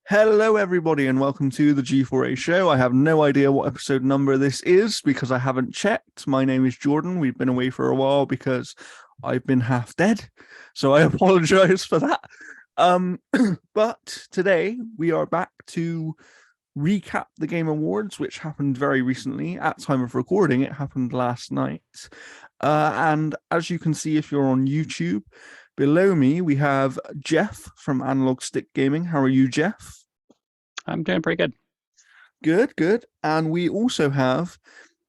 Hello, everybody, and welcome to the G4A show. I have no idea what episode number this is because I haven't checked. My name is Jordan. We've been away for a while because I've been half dead, so I apologize for that. But today we are back to recap the Game Awards, which happened very recently. At time of recording, it happened last night. And as you can see, if you're on YouTube, below me, we have Jeff from Analog Stick Gaming. How are you, Jeff? I'm doing pretty good. Good. And we also have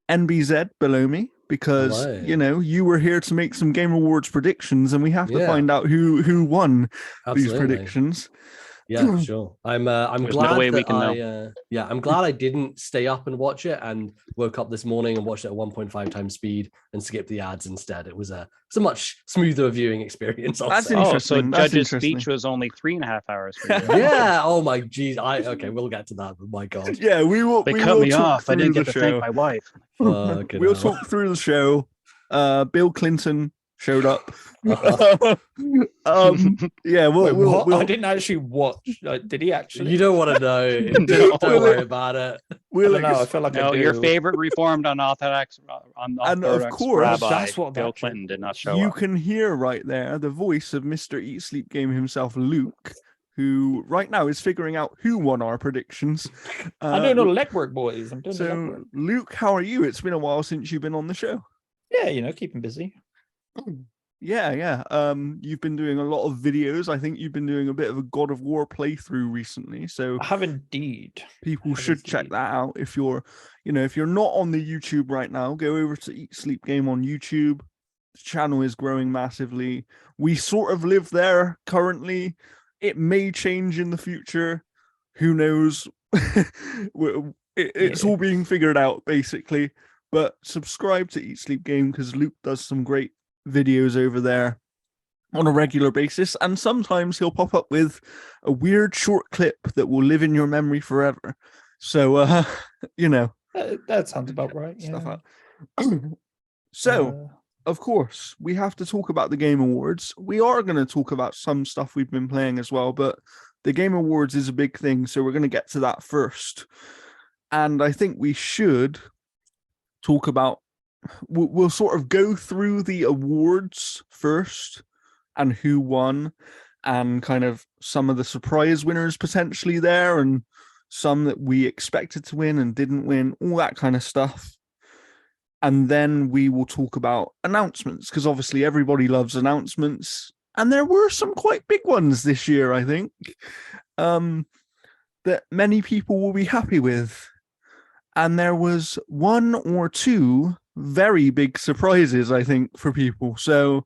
NBZ below me because, Hello. you were here to make some Game Awards predictions and we have to find out who won these predictions. Yeah, sure. I'm There's glad no way that we can know. I'm glad I didn't stay up and watch it and woke up this morning and watched it at 1.5 times speed and skipped the ads instead. It was a much smoother viewing experience. That's say. interesting. So Judge's speech was only 3.5 hours for you. Yeah. Oh my geez. Okay, we'll get to that. But my God. Yeah, we will. They we cut will me talk off. I didn't through get to the show. thank my wife. We'll talk through the show. Bill Clinton showed up. Yeah, we'll I didn't actually watch. Did he actually? You don't want to know. Don't worry about it. I don't know. I feel like I do. Your favorite Reformed unorthodox And of course, rabbi, that's what Bill that Clinton did not show you up. can hear right there the voice of Mr. Eat Sleep Game himself, Luke, who right now is figuring out who won our predictions. I'm doing all the legwork, boys. I'm doing the So, legwork. Luke, how are you? It's been a while since you've been on the show. Yeah, keeping busy. Yeah. You've been doing a lot of videos. I think you've been doing a bit of a God of War playthrough recently. So I have indeed. people should check that out. If you're not on the YouTube right now, go over to Eat Sleep Game on YouTube. The channel is growing massively. We sort of live there currently. It may change in the future. Who knows? It's all being figured out, basically. But subscribe to Eat Sleep Game because Luke does some great videos over there on a regular basis. And sometimes he'll pop up with a weird short clip that will live in your memory forever. So, that sounds about right. Stuff Yeah. out. So, of course, we have to talk about the Game Awards. We are going to talk about some stuff we've been playing as well, but the Game Awards is a big thing, so we're going to get to that first. And I think we should talk about, we'll sort of go through the awards first and who won and kind of some of the surprise winners potentially there and some that we expected to win and didn't win, all that kind of stuff. And then we will talk about announcements because obviously everybody loves announcements. And there were some quite big ones this year, I think, that many people will be happy with. And there was one or two very big surprises, I think, for people. So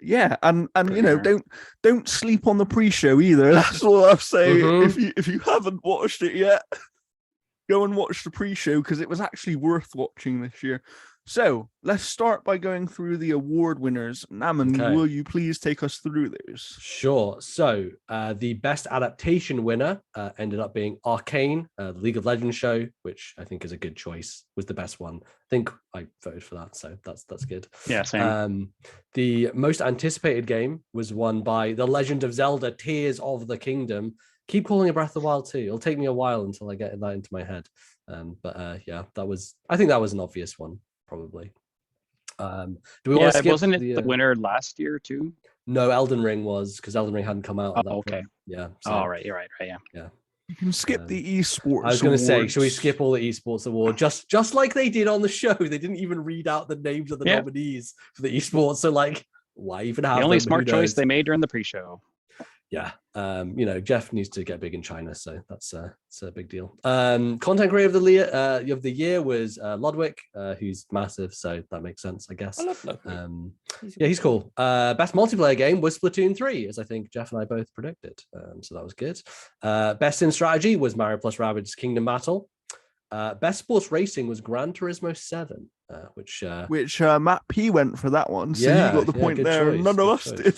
yeah, and don't sleep on the pre-show either. That's all I'll say. If you haven't watched it yet, go and watch the pre-show because it was actually worth watching this year. So let's start by going through the award winners. Naman, will you please take us through those? Sure. So the best adaptation winner ended up being Arcane, the League of Legends show, which I think is a good choice, was the best one. I think I voted for that, so that's good. Yeah, same. The most anticipated game was won by The Legend of Zelda Tears of the Kingdom. Keep calling it Breath of the Wild 2. It'll take me a while until I get that into my head. I think that was an obvious one. Probably. Do we want to skip? Wasn't it the winner last year too? No, Elden Ring was because Elden Ring hadn't come out. At that okay. point. Yeah. So, right. You're right. Yeah. You can skip the esports. I was going to say, should we skip all the esports award just like they did on the show? They didn't even read out the names of the nominees for the esports. So why even have the only them? smart choice they made during the pre-show? Yeah. Jeff needs to get big in China, so that's a big deal. Content creator of the year was Ludwig, who's massive, so that makes sense, I guess. I love Ludwig. He's cool. Best multiplayer game was Splatoon 3, as I think Jeff and I both predicted. So that was good. Best in strategy was Mario plus Rabbids Kingdom Battle. Best sports racing was Gran Turismo 7, which Matt P went for that one, so yeah, you got the point there. Choice, None of us did.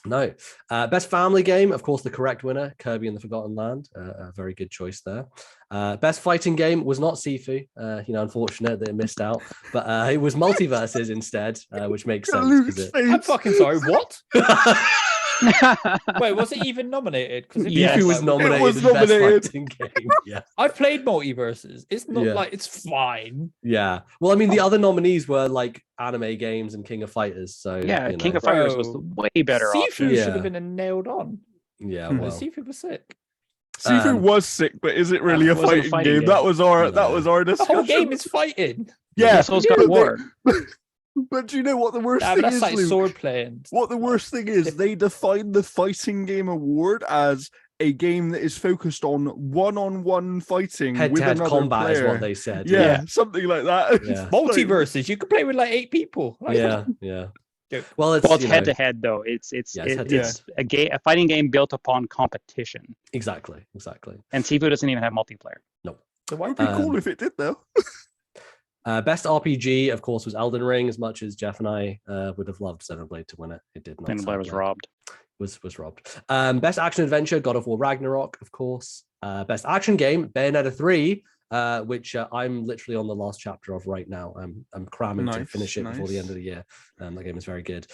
No. Best family game, of course, the correct winner, Kirby and the Forgotten Land. A very good choice there. Best fighting game was not Sifu. Unfortunate that it missed out, but it was Multiverses instead, which makes sense. I'm fucking sorry. What? Wait, was it even nominated? Because Yes. Sifu was nominated was as best nominated. fighting game. Yeah. I've played Multiverses. It's not Yeah. like it's fine. Yeah. Well, I mean, the other nominees were like anime games and King of Fighters. So Yeah, you King know. of Fighters was Bro, the way better Sifu option. Yeah. should have been a nailed on. Yeah. Hmm. Well, Sifu was sick. Sifu was sick, but is it really a wasn't a fighting, fighting game? game. That was our No. discussion. The whole game is fighting. yeah. So it's God but of War. But do you know what the worst Nah, but thing that's is, like Luke? sword playing. What the worst thing is, they define the fighting game award as a game that is focused on one-on-one fighting with head-to-head another combat player. is what they said. Yeah, something like that. Yeah. Multiverses. You could play with like 8 people. Like, Yeah. Yeah. Joke. Well, it's, Well, it's you know, head to head though. It's Yeah, it's head-to-head. it's a fighting game built upon competition. exactly. And Sifu doesn't even have multiplayer. So why It would be cool if it did, though. Best RPG, of course, was Elden Ring. As much as Jeff and I would have loved Xenoblade to win it, it did not. Xenoblade was sadly. robbed. Was robbed. Best action adventure, God of War Ragnarok, of course. Best action game, Bayonetta 3, which I'm literally on the last chapter of right now. I'm cramming to Nice, finish it before the nice. end of the year. That game is very good.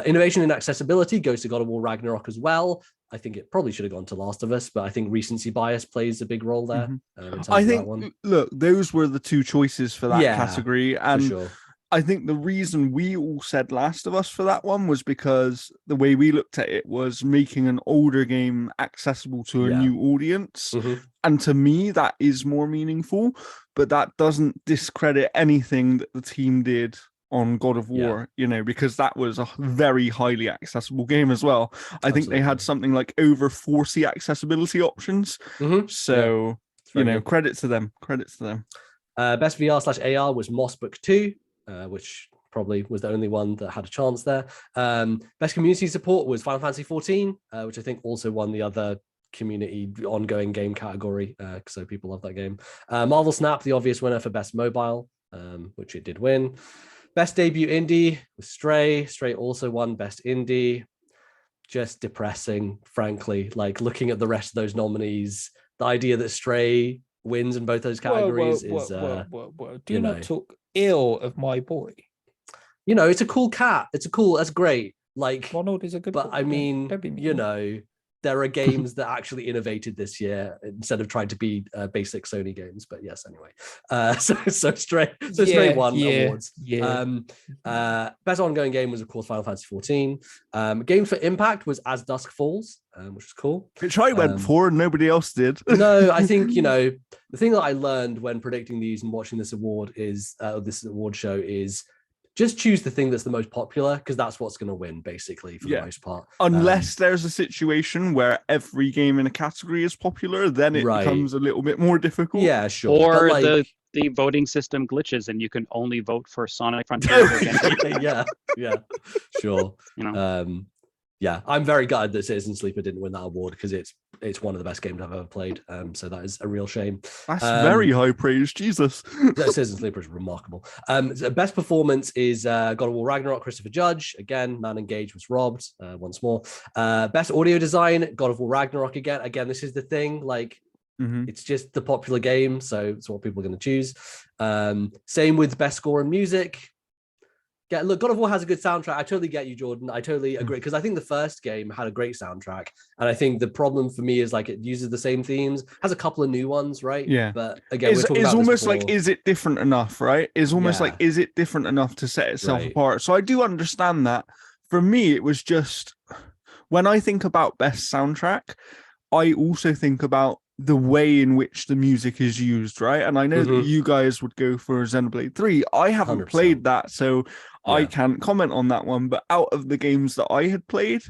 Innovation and accessibility goes to God of War Ragnarok as well. I think it probably should have gone to Last of Us, but I think recency bias plays a big role there. In terms I of that think, one, look, those were the two choices for that Yeah, category. for And sure. I think the reason we all said Last of Us for that one was because the way we looked at it was making an older game accessible to a Yeah. new audience. Mhm. And to me, that is more meaningful, but that doesn't discredit anything that the team did on God of Yeah. War, you know, because that was a very highly accessible game as well. I think they had Absolutely. something like over 40 accessibility options. Mhm. So, It's you very know, good. credit to them. Credit to them. Best VR/AR was Moss Book 2, which probably was the only one that had a chance there. Best community support was Final Fantasy 14, which I think also won the other community ongoing game category. So people love that game. Marvel Snap, the obvious winner for best mobile, which it did win. Best debut indie was Stray. Stray also won best indie. Just depressing, frankly. Like looking at the rest of those nominees, the idea that Stray wins in both those categories is, whoa. Do you not know. talk ill of my boy. you know, it's a cool cat. That's great. Like, Ronald is a good but boy. I mean, Don't be mean. you know, there are games that actually innovated this year instead of trying to be basic Sony games. But yes, anyway. So Stray won awards. Yeah. Best ongoing game was of course Final Fantasy 14. Game for Impact was As Dusk Falls, which was cool. Which I went for and nobody else did. No, I think, you know, the thing that I learned when predicting these and watching this award is this award show is just choose the thing that's the most popular, because that's what's going to win basically for the most part. Unless there's a situation where every game in a category is popular, then it becomes a little bit more difficult. Yeah, sure. Or like, the voting system glitches and you can only vote for Sonic Frontiers or Genshin. yeah, sure. You know? Yeah, I'm very gutted that Citizen Sleeper didn't win that award because it's one of the best games I've ever played. So that is a real shame. That's very high praise, Jesus. Citizen Sleeper is remarkable. So best performance is God of War Ragnarok, Christopher Judge. Again, Man Engaged was robbed once more. Best audio design, God of War Ragnarok again. Again, this is the thing. Like, it's just the popular game, so it's what people are going to choose. Same with best score and music. Yeah, look, God of War has a good soundtrack. I totally get you, Jordan. I totally agree, because I think the first game had a great soundtrack, and I think the problem for me is like it uses the same themes, has a couple of new ones, right? Yeah, but again, it's almost like, is it different enough, right? It's almost like, is it different enough to set itself apart? So I do understand that. For me, it was just, when I think about best soundtrack, I also think about the way in which the music is used, right? And I know that you guys would go for Xenoblade 3. I haven't 100%. played that, so I can't comment on that one. But out of the games that I had played,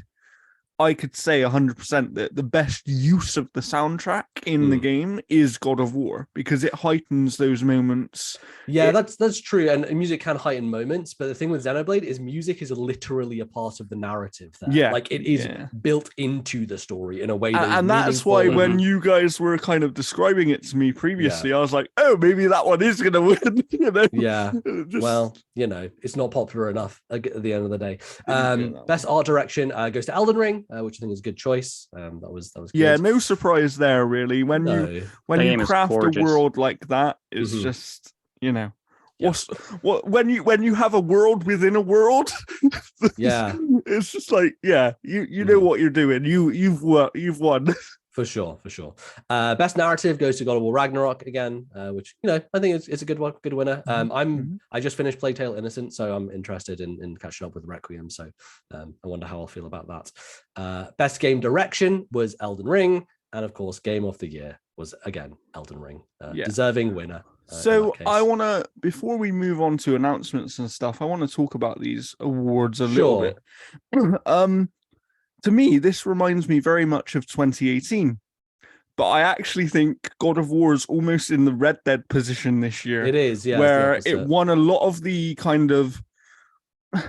I could say 100% that the best use of the soundtrack in the game is God of War, because it heightens those moments. Yeah, that's true. And music can heighten moments. But the thing with Xenoblade is music is literally a part of the narrative there. Yeah. Like it is built into the story in a way that and that's why when you guys were kind of describing it to me previously, I was like, oh, maybe that one is going to win. You know? Yeah. Well, you know, it's not popular enough at the end of the day. Best art direction goes to Elden Ring, which I think is a good choice. That was good. Yeah, no surprise there, really. When you craft a world like that, it's just, you know, What when you have a world within a world? Yeah. It's just like, yeah, you know what you're doing. You've won. For sure. Best narrative goes to God of War Ragnarok again, which I think it's a good one, good winner. I just finished Plague Tale Innocent, so I'm interested in catching up with Requiem. So I wonder how I'll feel about that. Best game direction was Elden Ring, and of course, Game of the Year was again Elden Ring, deserving winner. So I want to, before we move on to announcements and stuff, I want to talk about these awards a little bit. To me, this reminds me very much of 2018, but I actually think God of War is almost in the Red Dead position this year. It is, yeah, where it won a lot of the kind of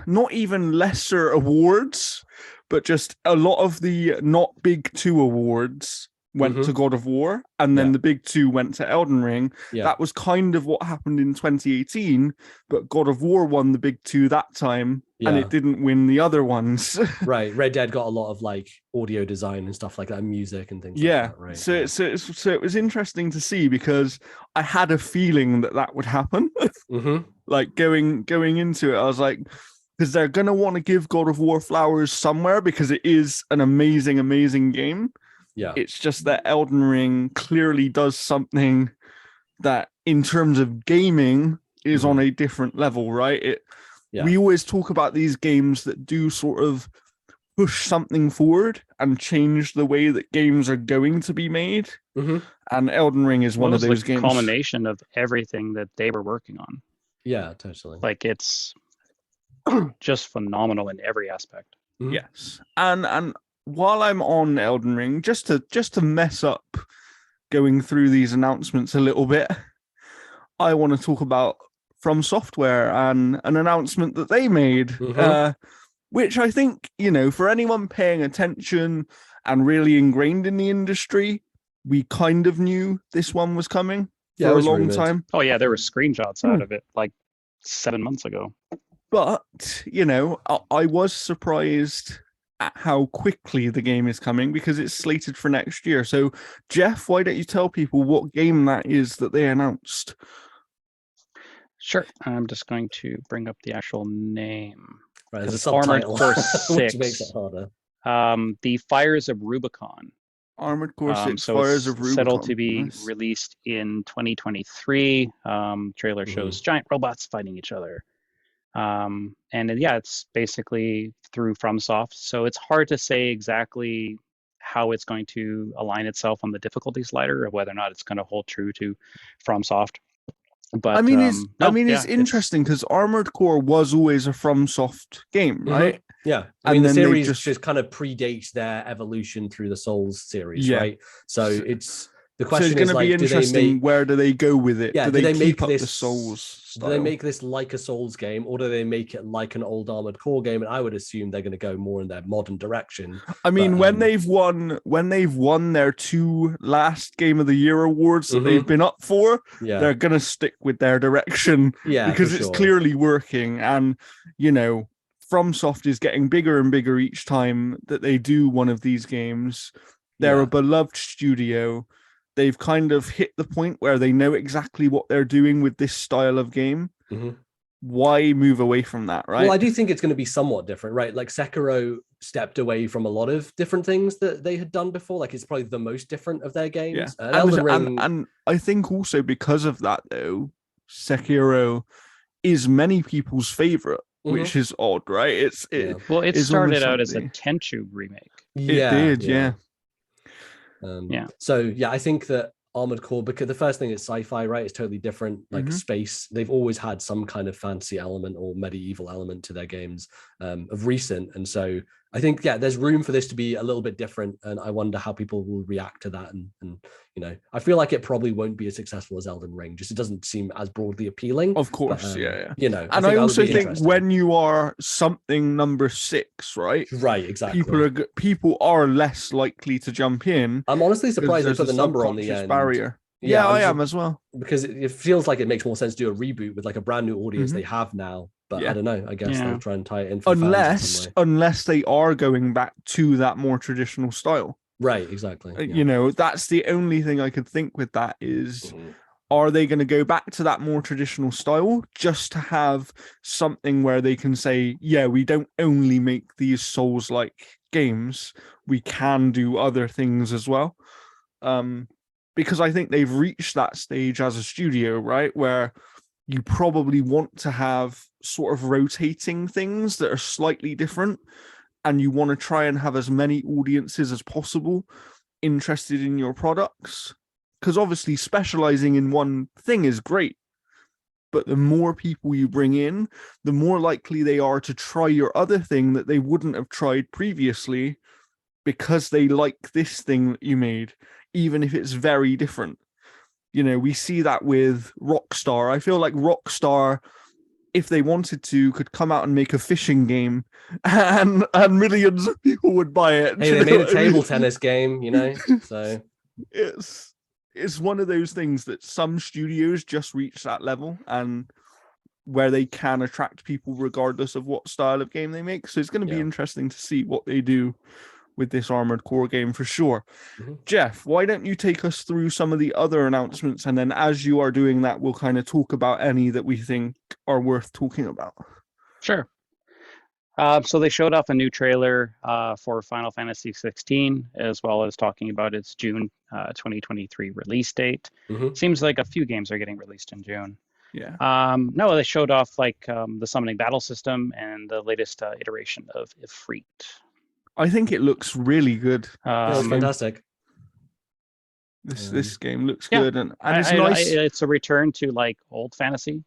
not even lesser awards, but just a lot of the not big two awards went to God of War, and then the big two went to Elden Ring. That was kind of what happened in 2018, but God of War won the big two that time, and it didn't win the other ones. Right. Red Dead got a lot of like audio design and stuff like that, music and things like that, right? So it was interesting to see, because I had a feeling that would happen. Like going into it, I was like, because they're going to want to give God of War flowers somewhere, because it is an amazing game. Yeah, it's just that Elden Ring clearly does something that, in terms of gaming, is on a different level, right? We always talk about these games that do sort of push something forward and change the way that games are going to be made. And Elden Ring is one of those games. Culmination of everything that they were working on. Yeah, totally. Like, it's just phenomenal in every aspect. Yes, and while I'm on Elden Ring, just to mess up going through these announcements a little bit, I want to talk about From Software and an announcement that they made, which I think, for anyone paying attention and really ingrained in the industry, we kind of knew this one was coming for a long time. Oh yeah, there were screenshots out of it like 7 months ago. But, I was surprised at how quickly the game is coming, because it's slated for next year. So, Jeff, why don't you tell people what game that is that they announced? Sure. I'm just going to bring up the actual name. Right, there's a subtitle, Armored Core 6, which makes it harder. The Fires of Rubicon. Armored Core 6, so Fires of Rubicon. Settled to be released in 2023. Trailer shows giant robots fighting each other. And it's basically through FromSoft. So it's hard to say exactly how it's going to align itself on the difficulty slider, or whether or not it's going to hold true to FromSoft. But it's interesting, because Armored Core was always a FromSoft game, right? Yeah, the series just kind of predates their evolution through the Souls series, right? So it's the question is, going to be interesting. Where do they go with it? Yeah, do they keep make up the Souls style? Do they make this like a Souls game, or do they make it like an old Armored Core game? And I would assume they're going to go more in their modern direction. I mean, when they've won their 2 last Game of the Year awards that they've been up for, they're going to stick with their direction, because it's clearly working. And FromSoft is getting bigger and bigger each time that they do one of these games. They're a beloved studio. They've kind of hit the point where they know exactly what they're doing with this style of game. Why move away from that, right? Well, I do think it's going to be somewhat different, right? Like Sekiro stepped away from a lot of different things that they had done before. Like, it's probably the most different of their games. And I think also because of that, though, Sekiro is many people's favorite, which is odd, right? It started out as a Tenchu remake. It did, yeah. So I think that Armored Core, because the first thing is sci-fi, right? It's totally different, like space. They've always had some kind of fantasy element or medieval element to their games of recent. And so I think, there's room for this to be a little bit different. And I wonder how people will react to that. And I feel like it probably won't be as successful as Elden Ring. Just, it doesn't seem as broadly appealing. Of course, And I also think when you are something number 6, right? Right, exactly. People are less likely to jump in. I'm honestly surprised they put the number on the end. Barrier. Yeah, I am as well. Because it feels like it makes more sense to do a reboot with like a brand new audience they have now. But I don't know. I guess they'll try and tie it in. Unless they are going back to that more traditional style. Right, exactly. That's the only thing I could think with that is Are they going to go back to that more traditional style just to have something where they can say, yeah, we don't only make these Souls-like games, we can do other things as well? Because I think they've reached that stage as a studio, right, where you probably want to have sort of rotating things that are slightly different, and you want to try and have as many audiences as possible interested in your products. Because obviously specializing in one thing is great, but the more people you bring in, the more likely they are to try your other thing that they wouldn't have tried previously because they like this thing that you made, even if it's very different. You know, we see that with Rockstar. I feel like Rockstar, if they wanted to, could come out and make a fishing game and millions of people would buy it. Hey, they made a table tennis game, you know, so it's one of those things that some studios just reach that level and where they can attract people regardless of what style of game they make. So it's going to be interesting to see what they do with this Armored Core game for sure. Jeff, why don't you take us through some of the other announcements, and then as you are doing that, we'll kind of talk about any that we think are worth talking about. Sure. So they showed off a new trailer for Final Fantasy 16, as well as talking about its June 2023 release date. Seems like a few games are getting released in June. Yeah. No, they showed off like the summoning battle system and the latest iteration of Ifrit. I think it looks really good. it's fantastic. This game looks good, and it's nice. nice. It's a return to like old fantasy,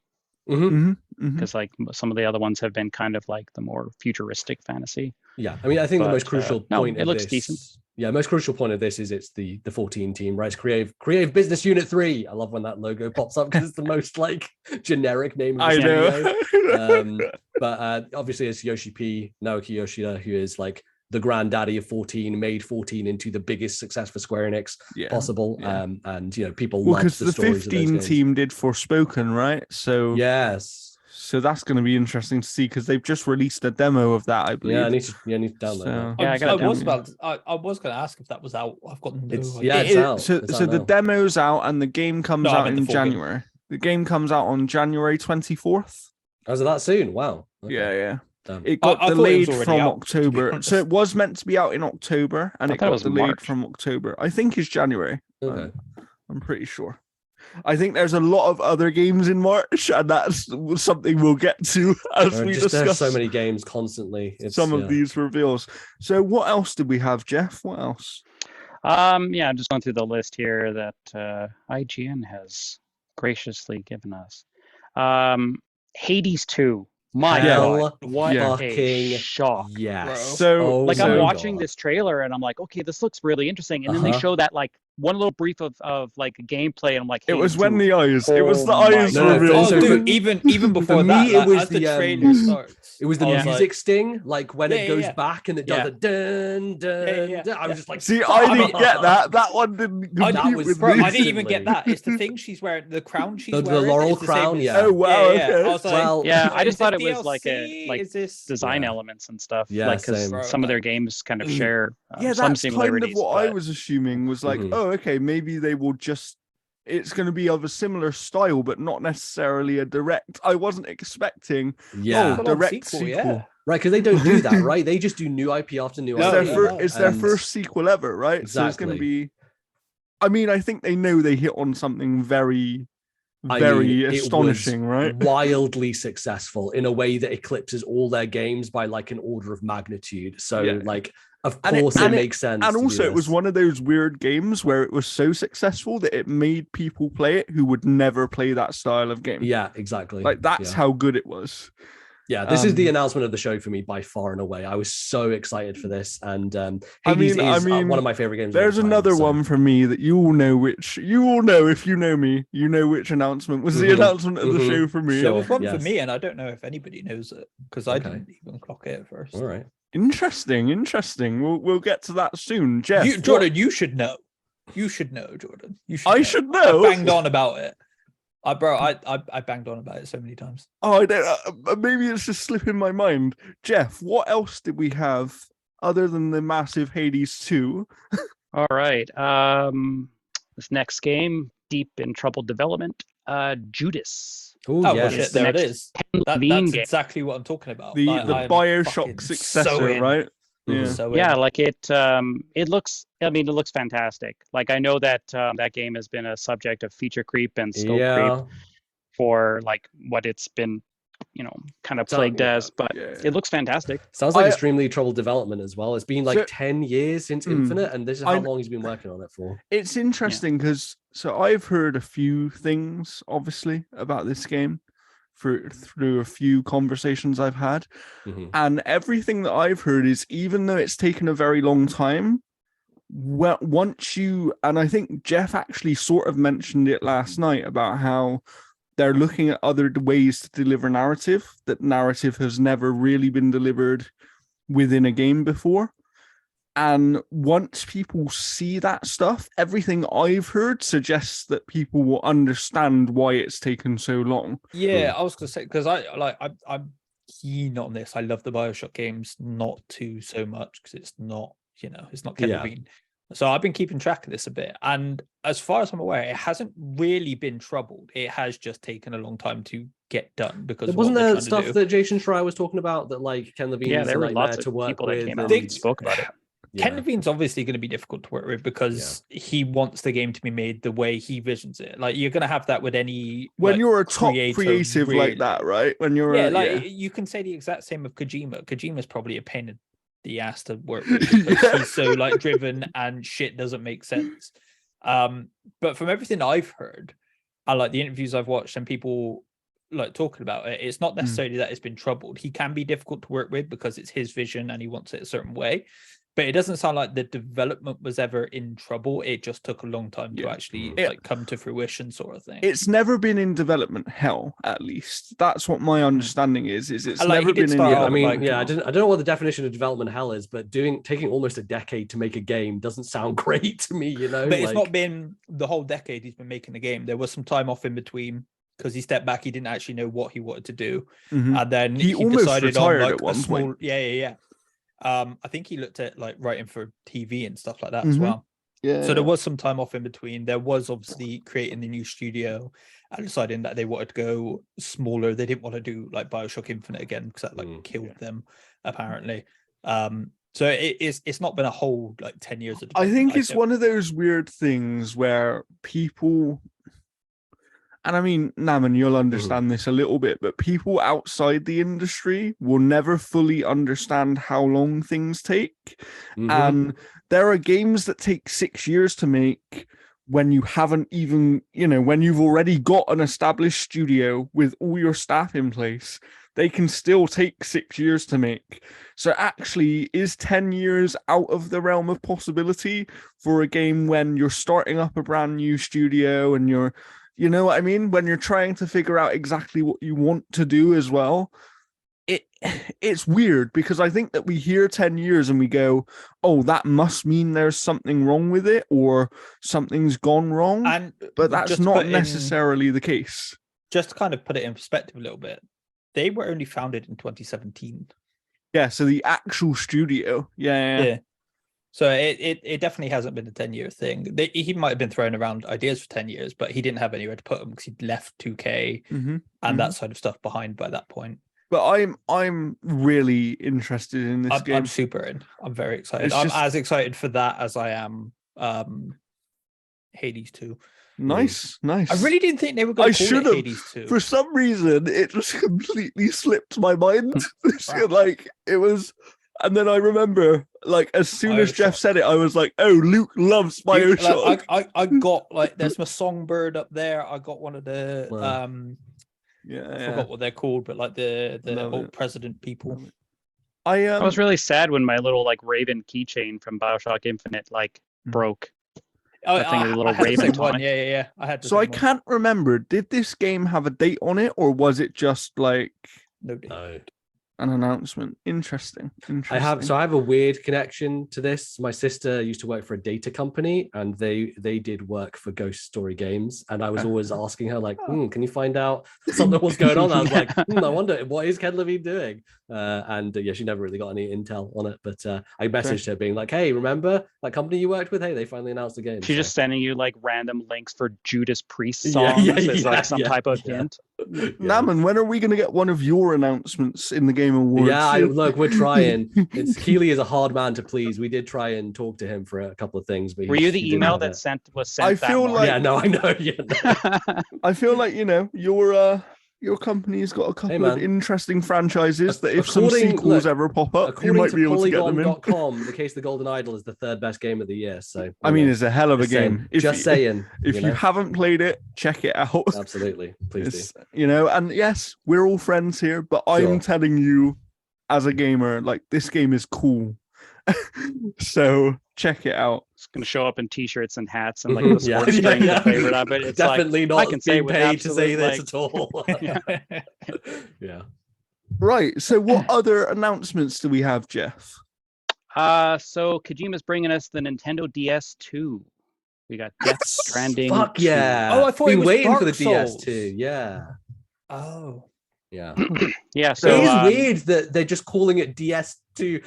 because like some of the other ones have been kind of like the more futuristic fantasy. Yeah, I mean, I think the most But, crucial point it of looks this, decent. Yeah, most crucial point of this is it's the 14 team, right? It's Creative Business Unit 3. I love when that logo pops up because it's the most like generic name of the studio. But obviously it's Naoki Yoshida, who is like the granddaddy of 14, made 14 into the biggest success for Square Enix possible. And you know, people love because the the stories 15 of those games. team did Forspoken, right? So yes. So that's going to be interesting to see because they've just released a demo of that, I believe. Yeah, I need to download that. Yeah, I was going to ask if that was out. I've got no It's idea. it's out. So It's so out the now. demo's out and the game comes No, I out meant the in full game. January. The game comes out on January 24th. Oh, is it that soon? Wow. Okay. Yeah. Damn. It got I thought it was delayed already from out, to be October. honest. So it was meant to be out in October and I it thought it got was delayed March. from October. I think it's January. Okay. I'm pretty sure. I think there's a lot of other games in March, and that's something we'll get to as we discuss There's so many games constantly. some of these reveals. So what else did we have, Jeff? What else? I'm just going through the list here that IGN has graciously given us. Hades 2. My God, what a fucking shock. yes. So Like my I'm watching God. this trailer and I'm like, okay, this looks really interesting. And then they show that like one little brief of like gameplay and I'm like, It was Hades when 2. the eyes. It was the Oh my eyes God. reveal. So dude, even before me, that, it like, was as the the, trailer starts, It was the I was music like, sting, like when it goes yeah. back and it does a dun dun. Yeah. Dun. I was just like, See, I didn't get that. That one didn't I compute was with Bro, me. I didn't even get that. It's the thing she's wearing, the crown she's The wearing. laurel is the same crown, as- yeah. Oh wow! Okay. I was like, Well, Yeah, I is just thought it this was like DLC? like Is this design elements and stuff. Yeah, like because same. some of their Like, games kind of share Yeah, some that's kind of similarities. what I but- was assuming was like, Mhm. oh, okay, maybe they will just. It's going to be of a similar style, but not necessarily a direct. I wasn't expecting. yeah, Oh, direct sequel, sequel. yeah. right, because they don't do that, right? They just do new IP after new It's No, their, IP. no. it's their And- first sequel ever, right? So it's going to Exactly. be. I mean, I think they know they hit on something very, I very mean, it astonishing, was right? wildly successful in a way that eclipses all their games by like an order of magnitude. So, Yeah. like, of And course, it makes sense. And to do also, it was this. one of those weird games where it was so successful that it made people play it who would never play that style of game. Yeah, exactly. Like that's yeah. how good it was. Yeah, this is the Um, announcement of the show for me by far and away. I was so excited for this, and I Hades mean- is one of my favorite games. of all There's time, another so- one for me that you all know if you know me, you know which announcement was the Mhm, announcement of the mhm, show for me. There sure. was one for yes. me, and I don't know if anybody knows it because I Okay. didn't even clock it at first. All right. Interesting. We'll get to that soon, Jeff. Jordan, you should know. You should know, Jordan. You should. I know. should know. I banged on about it. I banged on about it so many times. Oh, I don't. Maybe it's just slipping my mind. Jeff, what else did we have other than the massive Hades 2? All right. This next game, deep in troubled development. Judas. Oh, Oh, yes. shit, the there it next is. Ken Levine That's game. exactly what I'm talking about. The I'm Bioshock fucking successor, in. right? Mhm. So Yeah, in. like it looks. I mean, it looks fantastic. Like I know that that game has been a subject of feature creep and scope creep Yeah. for like what it's been, kind of So, plagued yeah. as. But Yeah. it looks fantastic. Sounds like I- extremely troubled development as well. It's been like So- 10 years since Mm. Infinite, and this is how I- long he's been working on it for. It's interesting because so I've heard a few things, obviously, about this game through a few conversations I've had, Mhm. and everything that I've heard is even though it's taken a very long time, once you and I think Jeff actually sort of mentioned it last night about how they're looking at other ways to deliver narrative. That narrative has never really been delivered within a game before. And once people see that stuff, everything I've heard suggests that people will understand why it's taken so long. Yeah, I was gonna say because I'm keen on this. I love the Bioshock games, not too so much because it's not it's not Ken Yeah. Levine. So I've been keeping track of this a bit, and as far as I'm aware, it hasn't really been troubled. It has just taken a long time to get done because Wasn't what they're there trying to stuff do. that Jason Schreier was talking about that like Ken Levine Yeah, is there a were nightmare lots to of work people that with? came out and- and spoke about it. Ken Yeah. Levine's obviously going to be difficult to work with because he wants the game to be made the way he visions it. Like you're going to have that with any When you're a top creator, creative like really. that, right? When you're You can say the exact same of Kojima. Kojima's probably a pain in the ass to work with because Yeah. he's so like driven and shit doesn't make sense. But from everything I've heard, and like the interviews I've watched and people like talking about it, it's not necessarily that it's been troubled. He can be difficult to work with because it's his vision and he wants it a certain way. But it doesn't sound like the development was ever in trouble. It just took a long time to actually like come to fruition, sort of thing. It's never been in development hell, at least. That's what my understanding is it's And, like, he never did been in start Yeah, off, I mean, development. I don't know what the definition of development hell is, but taking almost a decade to make a game doesn't sound great to me, But it's not been the whole decade he's been making the game. There was some time off in between because he stepped back. He didn't actually know what he wanted to do, and then He almost decided on retired like at one a small. point. Yeah. I think he looked at like writing for TV and stuff like that as well. Yeah. So there was some time off in between. There was obviously creating the new studio and deciding that they wanted to go smaller. They didn't want to do like Bioshock Infinite again because that like killed them apparently. So it's not been a whole like 10 years of I development. think it's one of those weird things where people, and I mean, Naman, you'll understand this a little bit, but people outside the industry will never fully understand how long things take. And there are games that take 6 years to make when you haven't even, when you've already got an established studio with all your staff in place. They can still take 6 years to make. So actually, is 10 years out of the realm of possibility for a game when you're starting up a brand new studio and you're, you know what I mean? When you're trying to figure out exactly what you want to do as well. It's weird because I think that we hear 10 years and we go, oh, that must mean there's something wrong with it or something's gone wrong. But that's not necessarily the case. Just to kind of put it in perspective a little bit, they were only founded in 2017. Yeah, so the actual studio. Yeah. So it definitely hasn't been a 10-year thing. He might have been throwing around ideas for 10 years, but he didn't have anywhere to put them because he'd left 2K and that sort of stuff behind by that point. But I'm really interested in this game. I'm super in. I'm very excited. I'm as excited for that as I am Hades 2. Nice. I really didn't think they were going to call it Hades 2. For some reason, it just completely slipped my mind. Like it was. And then I remember, like, as soon as Jeff said it, I was like, "Oh, Luke loves Bioshock." I got like, there's my songbird up there. I got one of the I forgot what they're called, but like the old president people. I was really sad when my little like Raven keychain from Bioshock Infinite like broke. I had the same one. Yeah. I had. So I can't remember. Did this game have a date on it, or was it just like no date? an announcement. Interesting. I have a weird connection to this. My sister used to work for a data company, and they did work for Ghost Story Games. And I was always asking her, like, can you find out something what's going on? I was like, I wonder what is Ken Levine doing? And she never really got any intel on it. But I messaged her being like, hey, remember that company you worked with? Hey, they finally announced the game. She's just sending you like random links for Judas Priest songs as like some type of hint. Naman, when are we going to get one of your announcements in the Game Awards? Yeah, look, we're trying. Keely is a hard man to please. We did try and talk to him for a couple of things. But were you the email that was sent? I feel like, I know. Yeah, no. I feel like your company's got a couple of interesting franchises that if some sequels ever pop up, you might be able to get them in. Polygon.com, The Case of the Golden Idol is the third best game of the year. So I mean, it's a hell of a game. Just saying. If you haven't played it, check it out. Absolutely, please do. And yes, we're all friends here, but I'm telling you, as a gamer, like this game is cool. So check it out. It's gonna show up in t-shirts and hats and like the sports string, the favorite of it. It's definitely like, not I can say paid to say this at all. Yeah. Right. So what other announcements do we have, Jeff? So Kojima's bringing us the Nintendo DS2. We got Death Stranding. Fuck yeah! Oh, I thought we were waiting Dark for the Souls. DS2. Yeah. Oh. Yeah. Yeah. So it is weird that they're just calling it DS2.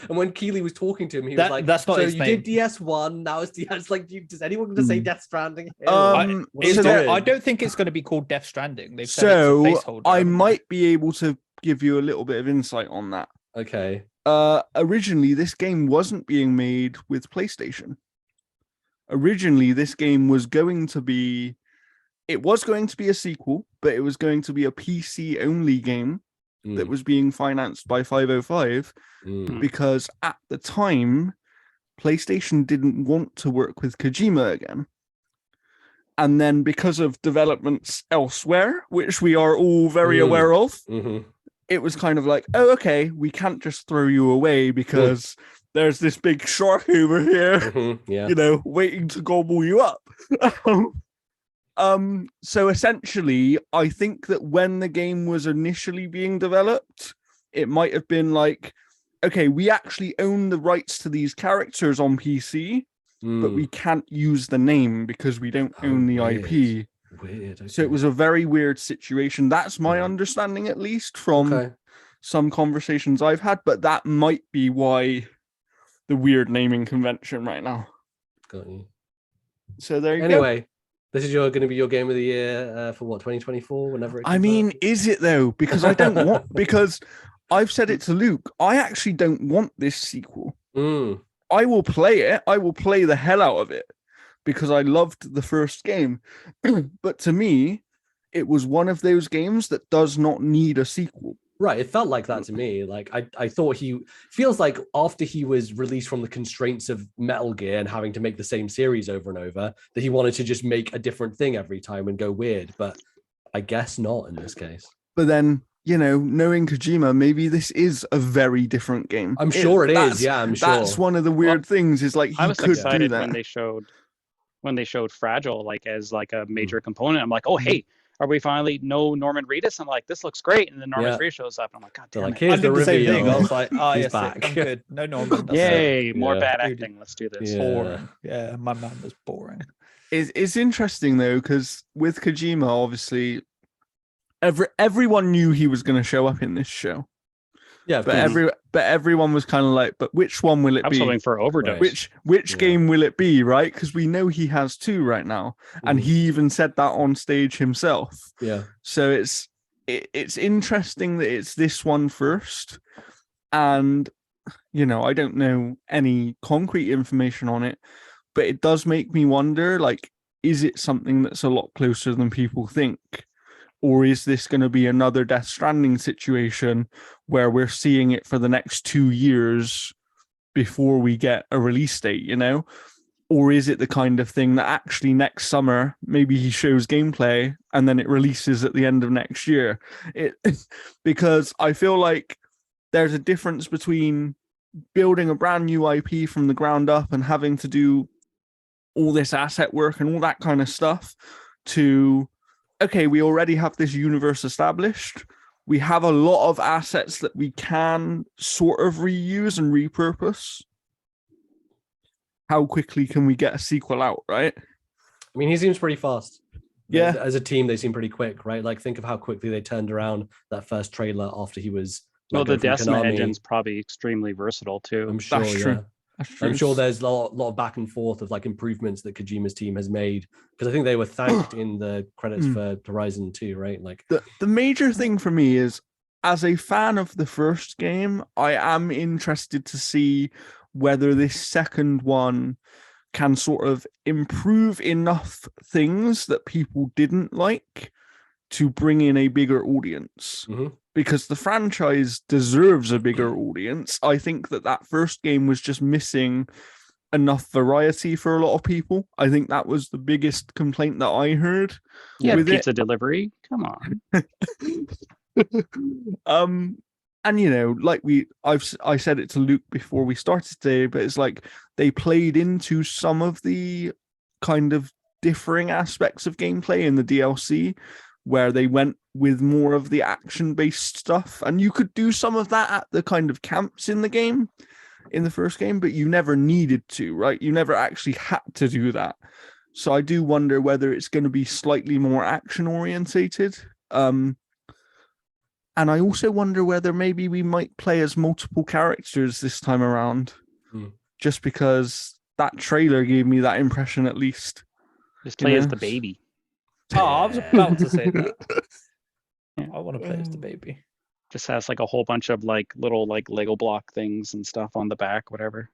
And when Keely was talking to him, he was like, "That's not so his you name. did DS1. Now it's DS." Like, does anyone just say Death Stranding? I don't think it's going to be called Death Stranding. They've said so it's a placeholder. I might be able to give you a little bit of insight on that. Okay. Originally, this game wasn't being made with PlayStation. Originally, this game was going to be a sequel, but it was going to be a PC only game that was being financed by 505 because at the time, PlayStation didn't want to work with Kojima again. And then because of developments elsewhere, which we are all very aware of, it was kind of like, oh, okay, we can't just throw you away because there's this big shark over here, waiting to gobble you up. So essentially, I think that when the game was initially being developed, it might have been like, okay, we actually own the rights to these characters on PC, but we can't use the name because we don't own the IP. Weird. Okay. So it was a very weird situation. That's my understanding, at least, from some conversations I've had, but that might be why the weird naming convention right now. Got you. So there you go. Anyway, this is going to be your game of the year for what, 2024, whenever it comes out? Is it though? Because I don't want, because I've said it to Luke, I actually don't want this sequel. I will play it. I will play the hell out of it because I loved the first game. But to me, it was one of those games that does not need a sequel. Right, it felt like that to me. Like I thought feels like after he was released from the constraints of Metal Gear and having to make the same series over and over, that he wanted to just make a different thing every time and go weird. But I guess not in this case. But then, knowing Kojima, maybe this is a very different game. I'm sure it is. Yeah, I'm sure. That's one of the weird things is like I was could excited do that. when they showed Fragile like as like a major component. I'm like, oh hey. Are we finally no Norman Reedus? I'm like, this looks great, and then Norman Reedus shows up, and I'm like, God damn it! I did the same thing. I was like, oh yes, back. I'm good. No Norman. Yay, more bad acting. Let's do this. Boring. Yeah, my man was boring. It's interesting though, because with Kojima, obviously, everyone knew he was going to show up in this show. Yeah, but everyone was kind of like, but which one will it be? I was hoping for Overdose. Which game will it be, right? Because we know he has two right now, and he even said that on stage himself. Yeah. So it's interesting that it's this one first, and I don't know any concrete information on it, but it does make me wonder, like, is it something that's a lot closer than people think? Or is this going to be another Death Stranding situation where we're seeing it for the next 2 years before we get a release date, Or is it the kind of thing that actually next summer, maybe he shows gameplay and then it releases at the end of next year? Because I feel like there's a difference between building a brand new IP from the ground up and having to do all this asset work and all that kind of stuff to... okay, we already have this universe established. we have a lot of assets that we can sort of reuse and repurpose. How quickly can we get a sequel out, right? I mean, he seems pretty fast. Yeah. As a team, they seem pretty quick, right? Like, think of how quickly they turned around that first trailer after he was. Well, let the go from Decima Konami. engine's probably extremely versatile too. I'm sure, That's true. That's true. I'm sure there's a lot of back and forth of like improvements that Kojima's team has made, because I think they were thanked in the credits for Horizon 2, right? Like the major thing for me is, as a fan of the first game, I am interested to see whether this second one can sort of improve enough things that people didn't like to bring in a bigger audience. Because the franchise deserves a bigger audience. I think that first game was just missing enough variety for a lot of people. I think that was the biggest complaint that I heard. Yeah, with pizza delivery. Come on. And you know, like I said it to Luke before we started today, but it's like they played into some of the kind of differing aspects of gameplay in the DLC, where they went with more of the action-based stuff, and you could do some of that at the kind of camps in the game, in the first game, but you never needed to, right? You never actually had to do that. So I do wonder whether it's going to be slightly more action-orientated. And I also wonder whether maybe we might play as multiple characters this time around, just because that trailer gave me that impression, at least. Just play as the baby. Oh, I was about to say that. I want to play as the baby. Just has like a whole bunch of like little like Lego block things and stuff on the back, whatever.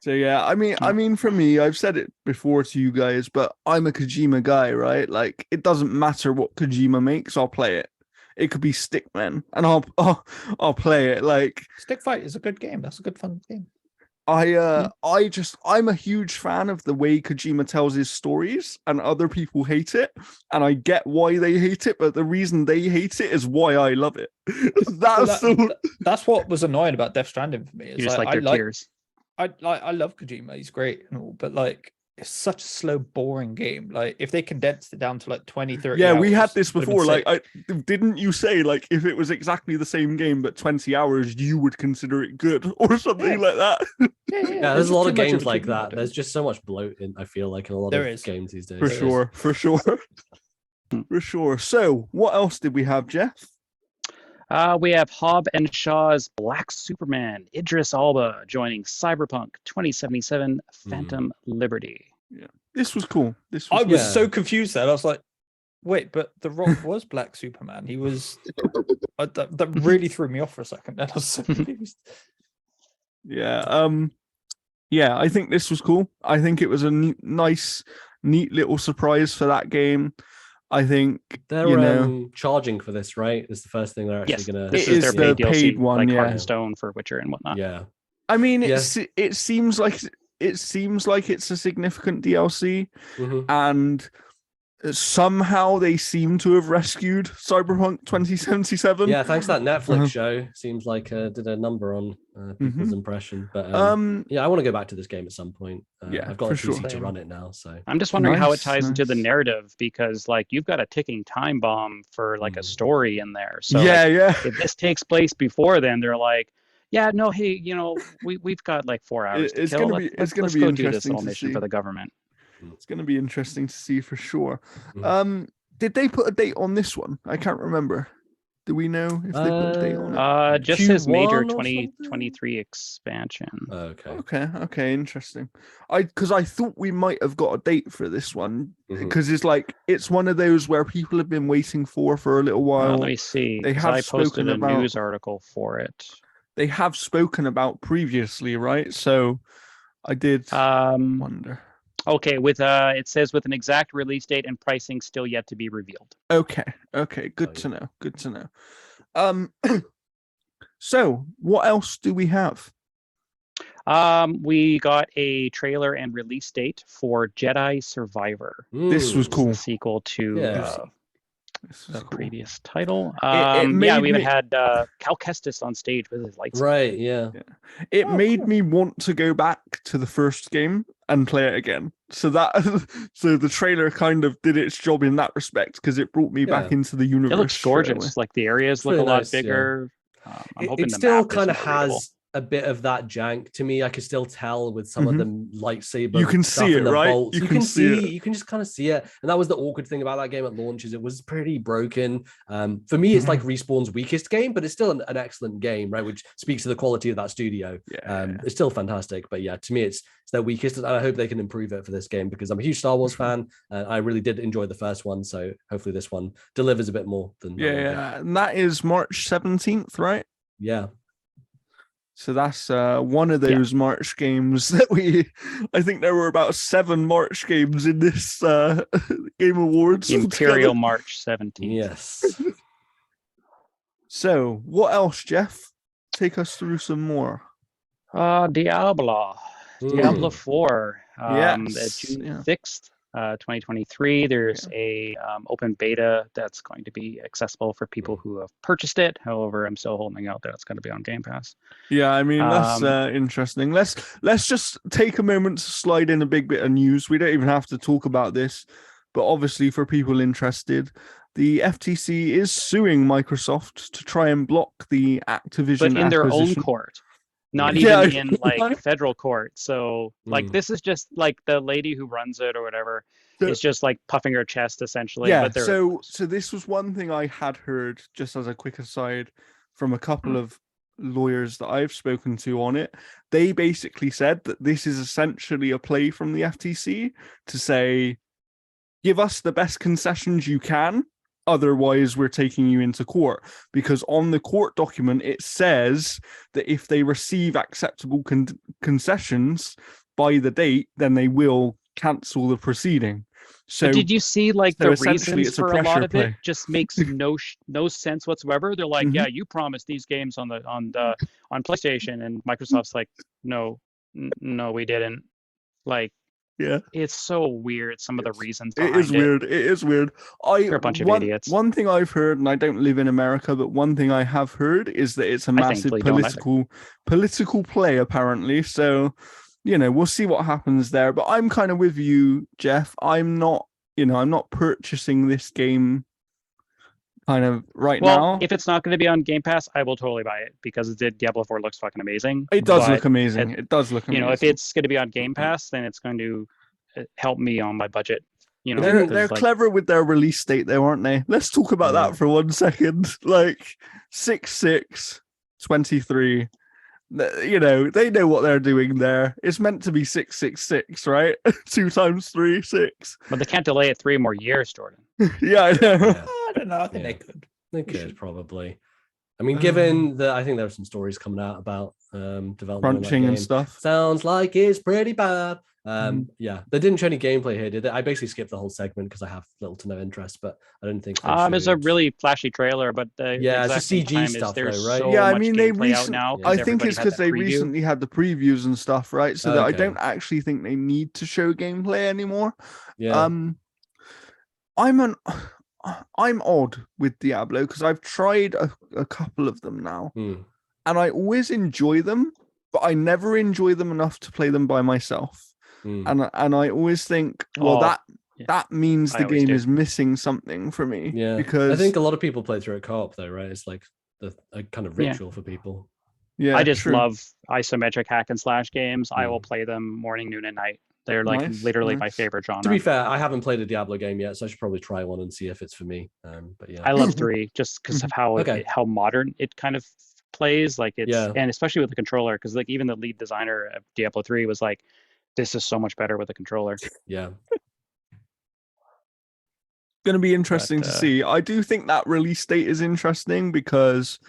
So yeah, I mean, for me, I've said it before to you guys, but I'm a Kojima guy, right? Like, it doesn't matter what Kojima makes, I'll play it. It could be Stickman, and I'll play it. Like, Stick Fight is a good game. That's a good fun game. I'm a huge fan of the way Kojima tells his stories, and other people hate it, and I get why they hate it, but the reason they hate it is why I love it. That's what was annoying about Death Stranding for me. You just like their tears. I love Kojima. He's great and all, but like, it's such a slow, boring game. Like, if they condensed it down to like 20, 30 yeah, hours, we had this before. Like, didn't you say, like, if it was exactly the same game but 20 hours, you would consider it good or something like that? Yeah, there's a lot of games like that. There's just so much bloat in, I feel like, in a lot of games these days. For sure. For sure. So, what else did we have, Jeff? We have Hobb and Shaw's Black Superman, Idris Elba joining Cyberpunk 2077 Phantom Liberty. Yeah, this was cool. I was so confused then. I was like, wait, but The Rock was Black Superman. He was... that really threw me off for a second. And I was so confused. Yeah, yeah, I think this was cool. I think it was a nice, neat little surprise for that game. I think they're charging for this, right? It's the first thing they're actually going to. This is their paid DLC, one, like yeah. Heart and Stone for Witcher and whatnot. Yeah, I mean, it seems like it's a significant DLC, and somehow they seem to have rescued Cyberpunk 2077. Yeah, thanks to that Netflix show. Seems like did a number on people's impression. But yeah, I want to go back to this game at some point. I've got a PC to run it now, so I'm just wondering how it ties into the narrative, because like you've got a ticking time bomb for like a story in there. So if this takes place before then, they're like, yeah, no, hey, you know, we've got like 4 hours to kill. Let's go do this little mission for the government. It's going to be interesting to see for sure. Did they put a date on this one? I can't remember. Do we know if they put a date on it? Just says major 2023 expansion. Okay, interesting. Because I thought we might have got a date for this one, because it's one of those where people have been waiting for a little while. Let me see. They have I posted a about, news article for it. They have spoken about previously, right? So I did wonder. Okay, with it says with an exact release date and pricing still yet to be revealed. Okay, good to know. Good to know. So what else do we have? We got a trailer and release date for Jedi Survivor. This was cool. The sequel to the previous title. We even had Cal Kestis on stage with his lightsaber. Right, yeah. It made me want to go back to the first game and play it again. So so the trailer kind of did its job in that respect because it brought me back into the universe. It looks straight away. gorgeous. Like the areas It's look really a lot nice, bigger. I'm hoping It the still map is kind of more readable. has a bit of that jank to me. I could still tell with some of the lightsaber. You can stuff see and it, the right? bolts. You You can can see see. it. You can just kind of see it. And that was the awkward thing about that game at launch is it was pretty broken. For me, it's like Respawn's weakest game, but it's still an excellent game, right? Which speaks to the quality of that studio. It's still fantastic, but yeah, to me, it's their weakest, and I hope they can improve it for this game because I'm a huge Star Wars fan, and I really did enjoy the first one. So hopefully, this one delivers a bit more than that one did. And that is March 17th, right? Yeah. So that's one of those March games that I think there were about 7 March games in this Game Awards. Imperial March 17th. Yes. So what else, Jeff? Take us through some more. Diablo 4. June 6th. 2023. There's a open beta that's going to be accessible for people who have purchased it. However, I'm still holding out that it's going to be on Game Pass. Yeah, I mean that's interesting. Let's just take a moment to slide in a big bit of news. We don't even have to talk about this, but obviously for people interested, the FTC is suing Microsoft to try and block the Activision but in their own acquisition. court. Not even in like federal court. So like this is just like the lady who runs it or whatever is just like puffing her chest essentially. Yeah. But so this was one thing I had heard, just as a quick aside, from a couple of lawyers that I've spoken to on it. They basically said that this is essentially a play from the FTC to say, give us the best concessions you can. Otherwise, we're taking you into court, because on the court document, it says that if they receive acceptable concessions by the date, then they will cancel the proceeding. So but did you see like the essentially reasons for a lot of it just makes no sense whatsoever? They're like, yeah, you promised these games on PlayStation, and Microsoft's like, no, we didn't. Like, yeah, it's so weird. Some of the reasons it is weird. It is weird. They're a bunch of idiots. One thing I've heard, and I don't live in America, but one thing I have heard is that it's a massive political play, apparently. So, we'll see what happens there. But I'm kind of with you, Jeff. I'm not purchasing this game kind of now. Well, if it's not going to be on Game Pass, I will totally buy it because Diablo 4 looks fucking amazing. It does look amazing. It does look amazing. If it's going to be on Game Pass, then it's going to help me on my budget. They're clever with their release date, though, aren't they? Let's talk about that for 1 second. Like 6/6/23. They know what they're doing there. It's meant to be 666, right? 2 times 3, 6. But they can't delay it 3 more years, Jordan. Yeah, I know. Yeah. I don't know. I think they could. They could probably. I mean, given that, I think there are some stories coming out about development crunching and stuff. Sounds like it's pretty bad. Yeah, they didn't show any gameplay here, did they? I basically skipped the whole segment because I have little to no interest, but I don't think it's a really flashy trailer, but it's just CG stuff, though, right? So I mean, they I think it's because they recently had the previews and stuff, right? So that I don't actually think they need to show gameplay anymore. Yeah. I'm odd with Diablo because I've tried a couple of them now, and I always enjoy them, but I never enjoy them enough to play them by myself. And I always think, that means the game is missing something for me. Yeah, because I think a lot of people play through it co-op, though, right? It's like a kind of ritual for people. Yeah, I just love isometric hack and slash games. I will play them morning, noon, and night. They're like literally my favorite genre. To be fair, I haven't played a Diablo game yet, so I should probably try one and see if it's for me. But yeah, I love 3 just because of how modern it kind of plays. Like and especially with the controller, because like even the lead designer of Diablo 3 was like, this is so much better with the controller. Yeah. Going to be interesting to see. I do think that release date is interesting because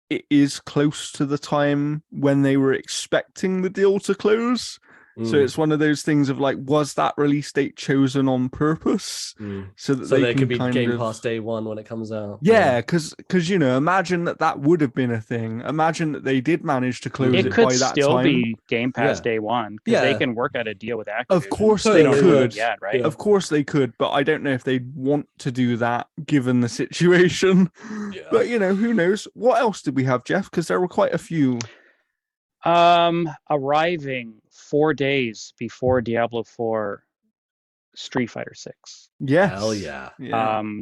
it is close to the time when they were expecting the deal to close. So it's one of those things of like, was that release date chosen on purpose so that they could be Game Pass day 1 when it comes out? Yeah, because imagine that would have been a thing. Imagine that they did manage to close it by that time. It could still be Game Pass day 1 because they can work out a deal with Activision. Of course they could. Yet, right? Of course they could, but I don't know if they'd want to do that given the situation. Yeah. But who knows? What else did we have, Jeff? Because there were quite a few. Arriving 4 days before Diablo 4 Street Fighter 6. Yes. Hell yeah.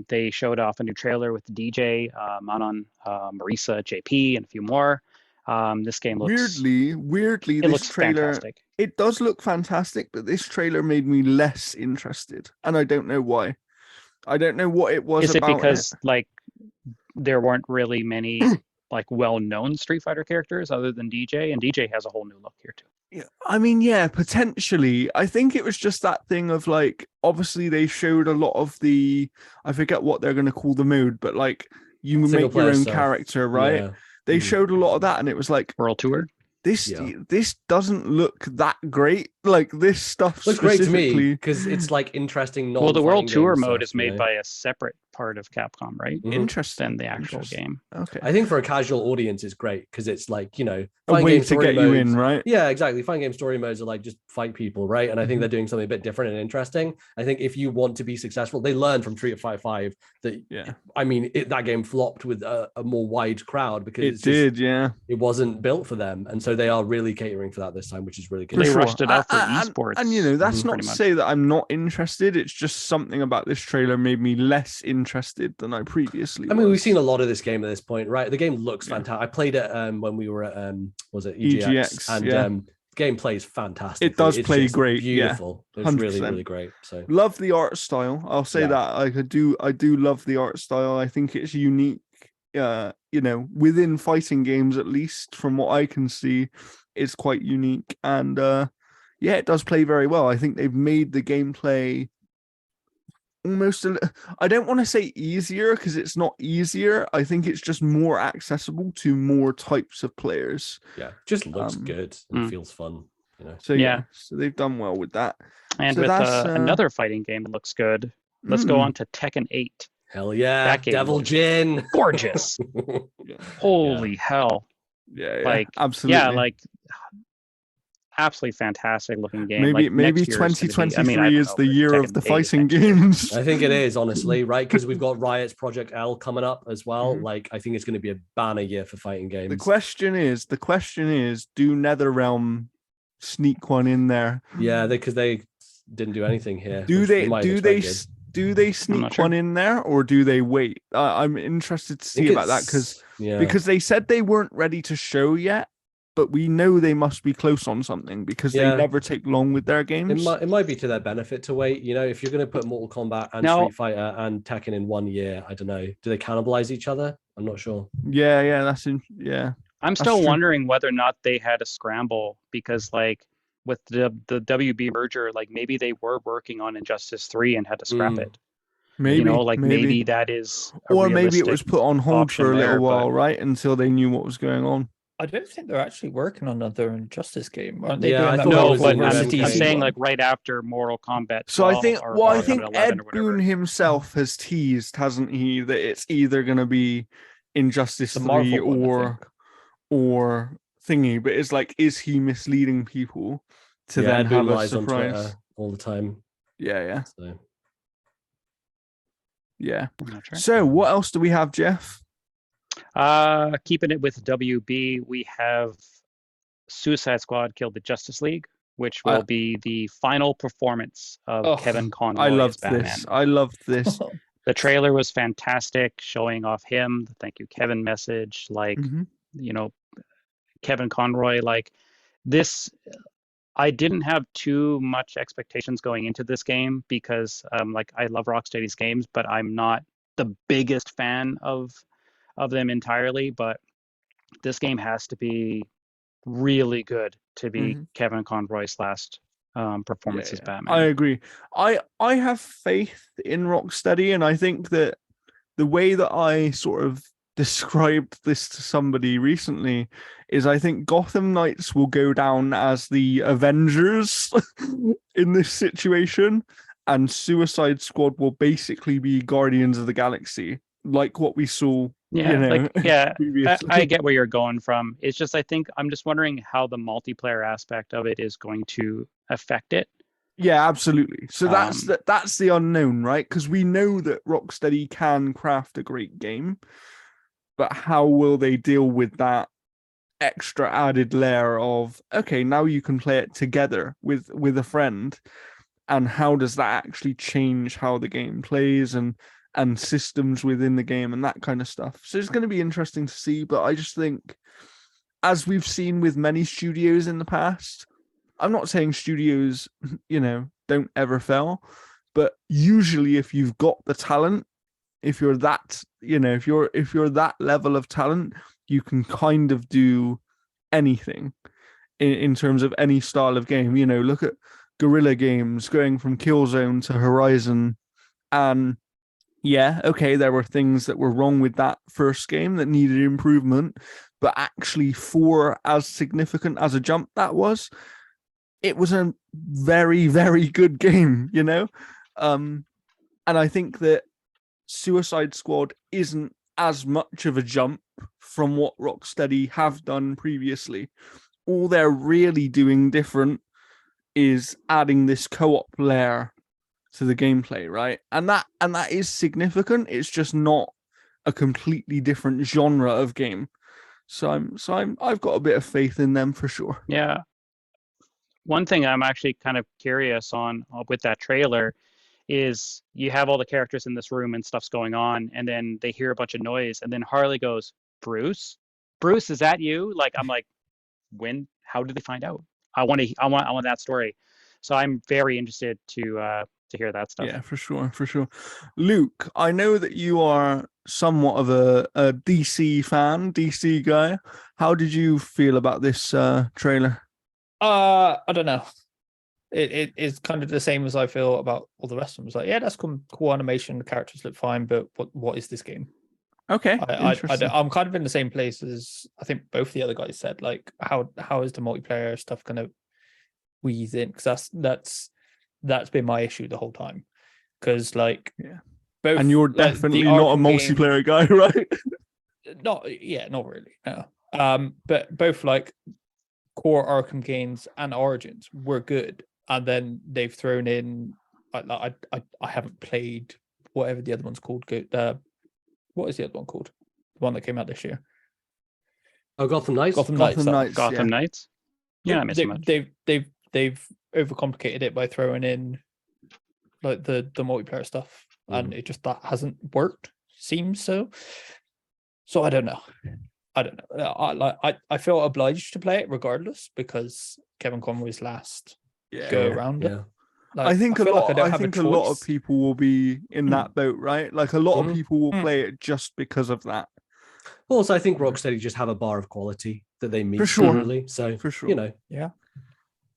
They showed off a new trailer with DJ, Manon, Marisa, JP, and a few more. This game looks weirdly, it this looks trailer, fantastic. it does look fantastic, but this trailer made me less interested, and I don't know why. I don't know what it was Is it about because like there weren't really many like well-known Street Fighter characters other than DJ, and DJ has a whole new look here too. Yeah, I mean, yeah, potentially. I think it was just that thing of like, obviously they showed a lot of the, I forget what they're going to call the mode, but like you Single make your player own stuff. character, right? Yeah. They Mm. showed a lot of that, and it was like, World Tour. this doesn't look that great. Like this stuff Looks great to me specifically. because it's like interesting. Well, the World Tour non-fighting game mode stuff, is made you know? by a separate part of Capcom, right? Mhm. Interesting. Than the actual Interesting. game. Okay. I think for a casual audience, it's great because it's like, you know, A fighting way game to story get you in, modes- right? Yeah, exactly. Fighting game story modes are like just fight people, right? And I think Mhm. they're doing something a bit different and interesting. I think if you want to be successful, they learned from Street Fighter 5 that, Yeah. I mean, that game flopped with a more wide crowd because It it's just, did, yeah. it wasn't built for them. And so they are really catering for that this time, which is really good. They sure. rushed it out for And- esports. And you know, that's Mhm. not pretty to much. say that I'm not interested. It's just something about this trailer made me less interested than I previously I mean, we've was. seen a lot of this game at this point, right? The game looks Yeah. fantastic. I played it when we were at was it EGX, EGX, and yeah. the game plays fantastic. It does play great, yeah. beautiful. It's really 100%. really great. So Love the art style. I'll say Yeah. that. Like I do love the art style. I think it's unique. You know, within fighting games, at least from what I can see, it's quite unique. And yeah, it does play very well. I think they've made the gameplay almost I don't want to say easier because it's not easier. I think it's just more accessible to more types of players. yeah, just looks good and Mm. feels fun. You know, So Yeah. so they've done well with that. And So with that's, another fighting game that looks good, let's go on to Tekken 8. hell yeah, That game Devil looks Jin, Gorgeous. Yeah, Holy hell. yeah, Like, absolutely. Yeah, like absolutely fantastic looking game. maybe Like, maybe next year is gonna be- 2023 I don't is know, the but year of Tekken the 8 is fighting next year. games. I think it is honestly right because we've got Riot's Project L coming up as well. Mhm. Like I think it's going to be a banner year for fighting games. The question is, do NetherRealm sneak one in there? Yeah, because they didn't do anything here. Do which they we might have do they expected. do they sneak not sure. one in there, or do they wait? I'm interested to I think see about that it's- yeah, because they said they weren't ready to show yet, but we know they must be close on something because Yeah. they never take long with their games. it might be to their benefit to wait. You know, if you're going to put Mortal Kombat and No. Street Fighter and Tekken in 1 year, I don't know. Do they cannibalize each other? I'm not sure. Yeah, yeah. I'm That's still true. wondering whether or not they had a scramble because, like, with the WB merger, like maybe they were working on Injustice 3 and had to scrap Mm. it. Maybe You know, like maybe that is a or maybe it was realistic put on hold option for a little there, while, but- right, until they knew what was going on. I don't think they're actually working on another Injustice game. Aren't they Yeah, doing I that thought one that No, was with but the I'm, Resident City I'm Evil saying one? like right after Mortal Kombat 12 So I think, or well, I Mortal think Kombat 11 Ed or whatever. Boon himself has teased, hasn't he, that it's either going to be Injustice The 3 Marvel one, I think. or thingy, but it's like, is he misleading people to Yeah, then Ed Boon have a lies on surprise? Twitter all the time. Yeah, So yeah. I'm not sure. So what else do we have, Jeff? Keeping it with WB, we have Suicide Squad Killed the Justice League, which will be the final performance of Oh, Kevin Conroy I as loved Batman. this. I loved this. The trailer was fantastic, showing off him, the thank you Kevin message, like, Mhm. you know, Kevin Conroy, like this. I didn't have too much expectations going into this game because like I love Rocksteady's games, but I'm not the biggest fan of them entirely. But this game has to be really good to be Mhm. Kevin Conroy's last performance as Batman. I agree. I have faith in Rocksteady, and I think that the way that I sort of described this to somebody recently is I think Gotham Knights will go down as the Avengers in this situation, and Suicide Squad will basically be Guardians of the Galaxy, like what we saw. Yeah, you know, like yeah, previously. I get where you're going from. It's just I think I'm just wondering how the multiplayer aspect of it is going to affect it. Yeah, absolutely. So that's Um, that's the unknown, right? Because we know that Rocksteady can craft a great game, but how will they deal with that extra added layer of, okay, now you can play it together with a friend, and how does that actually change how the game plays and systems within the game and that kind of stuff. So it's going to be interesting to see, but I just think, as we've seen with many studios in the past, I'm not saying studios, don't ever fail, but usually if you've got the talent, if you're that, if you're that level of talent, you can kind of do anything in terms of any style of game. Look at Guerrilla Games going from Killzone to Horizon, and yeah, okay, there were things that were wrong with that first game that needed improvement, but actually, for as significant as a jump that was, it was a very, very good game, and I think that Suicide Squad isn't as much of a jump from what Rocksteady have done previously. All they're really doing different is adding this co-op layer to the gameplay, right? And that is significant. It's just not a completely different genre of game. So I've got a bit of faith in them for sure. Yeah. One thing I'm actually kind of curious on with that trailer is you have all the characters in this room and stuff's going on, and then they hear a bunch of noise, and then Harley goes, Bruce, is that you? Like, I'm like, how did they find out? I want that story. So I'm very interested to hear that stuff. Yeah, for sure. Luke, I know that you are somewhat of a DC fan, DC guy. How did you feel about this trailer? I don't know. It is kind of the same as I feel about all the rest of them. It's like, yeah, that's cool animation. The characters look fine, but what is this game? Okay, I'm kind of in the same place as I think both the other guys said. Like, how is the multiplayer stuff going to weave in? Because that's been my issue the whole time. Because both, and you're definitely not a multiplayer guy, right? Not really. No. But both core Arkham games and Origins were good, and then they've thrown in. I haven't played whatever the other one's called. What is the other one called? The one that came out this year. Oh, Gotham Knights. Gotham Knights. Yeah, I missed much. They've overcomplicated it by throwing in the multiplayer stuff, and it just that hasn't worked. Seems so. So I don't know. I feel obliged to play it regardless because Kevin Conroy's last go around it. I think a lot of people will be in that boat, right? Like a lot of people will play it just because of that. Also, I think Rocksteady just have a bar of quality that they meet for sure. Really. So for sure, yeah.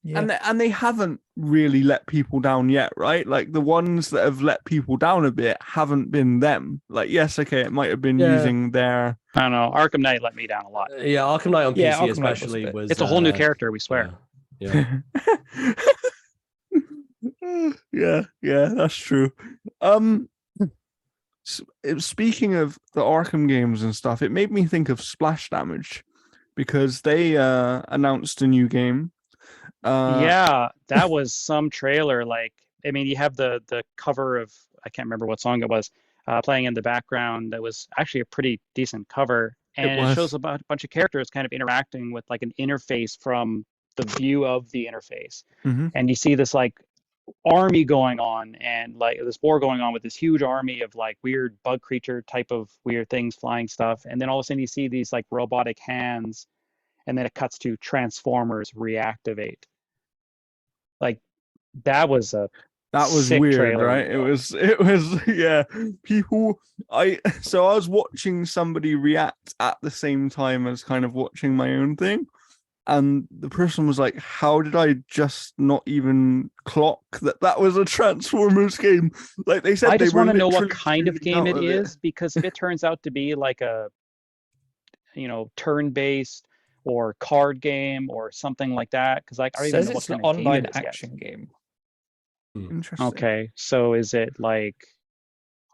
And they haven't really let people down yet, right? Like the ones that have let people down a bit haven't been them. Like, yes, okay, it might have been using their. I don't know. Arkham Knight let me down a lot. Yeah, Arkham Knight on PC Arkham especially Knight was. It's a whole new character. We swear. Yeah. yeah, that's true. Speaking of the Arkham games and stuff, it made me think of Splash Damage because they announced a new game. Yeah, that was some trailer. You have the cover of, I can't remember what song it was, playing in the background. That was actually a pretty decent cover, and it shows a bunch of characters kind of interacting with an interface from the view of the interface. And you see this army going on, and this war going on with this huge army of weird bug creature type of weird things, flying stuff, and then all of a sudden you see these robotic hands, and then it cuts to Transformers reactivate. That was weird, trailer, right? It was yeah. I was watching somebody react at the same time as kind of watching my own thing, and the person was like, how did I just not even clock that was a Transformers game? Like they said, I just want to know what kind of game it is, because if it turns out to be a turn-based or card game or something like that, because I don't even know what kind of online action game. Interesting. Okay, so is it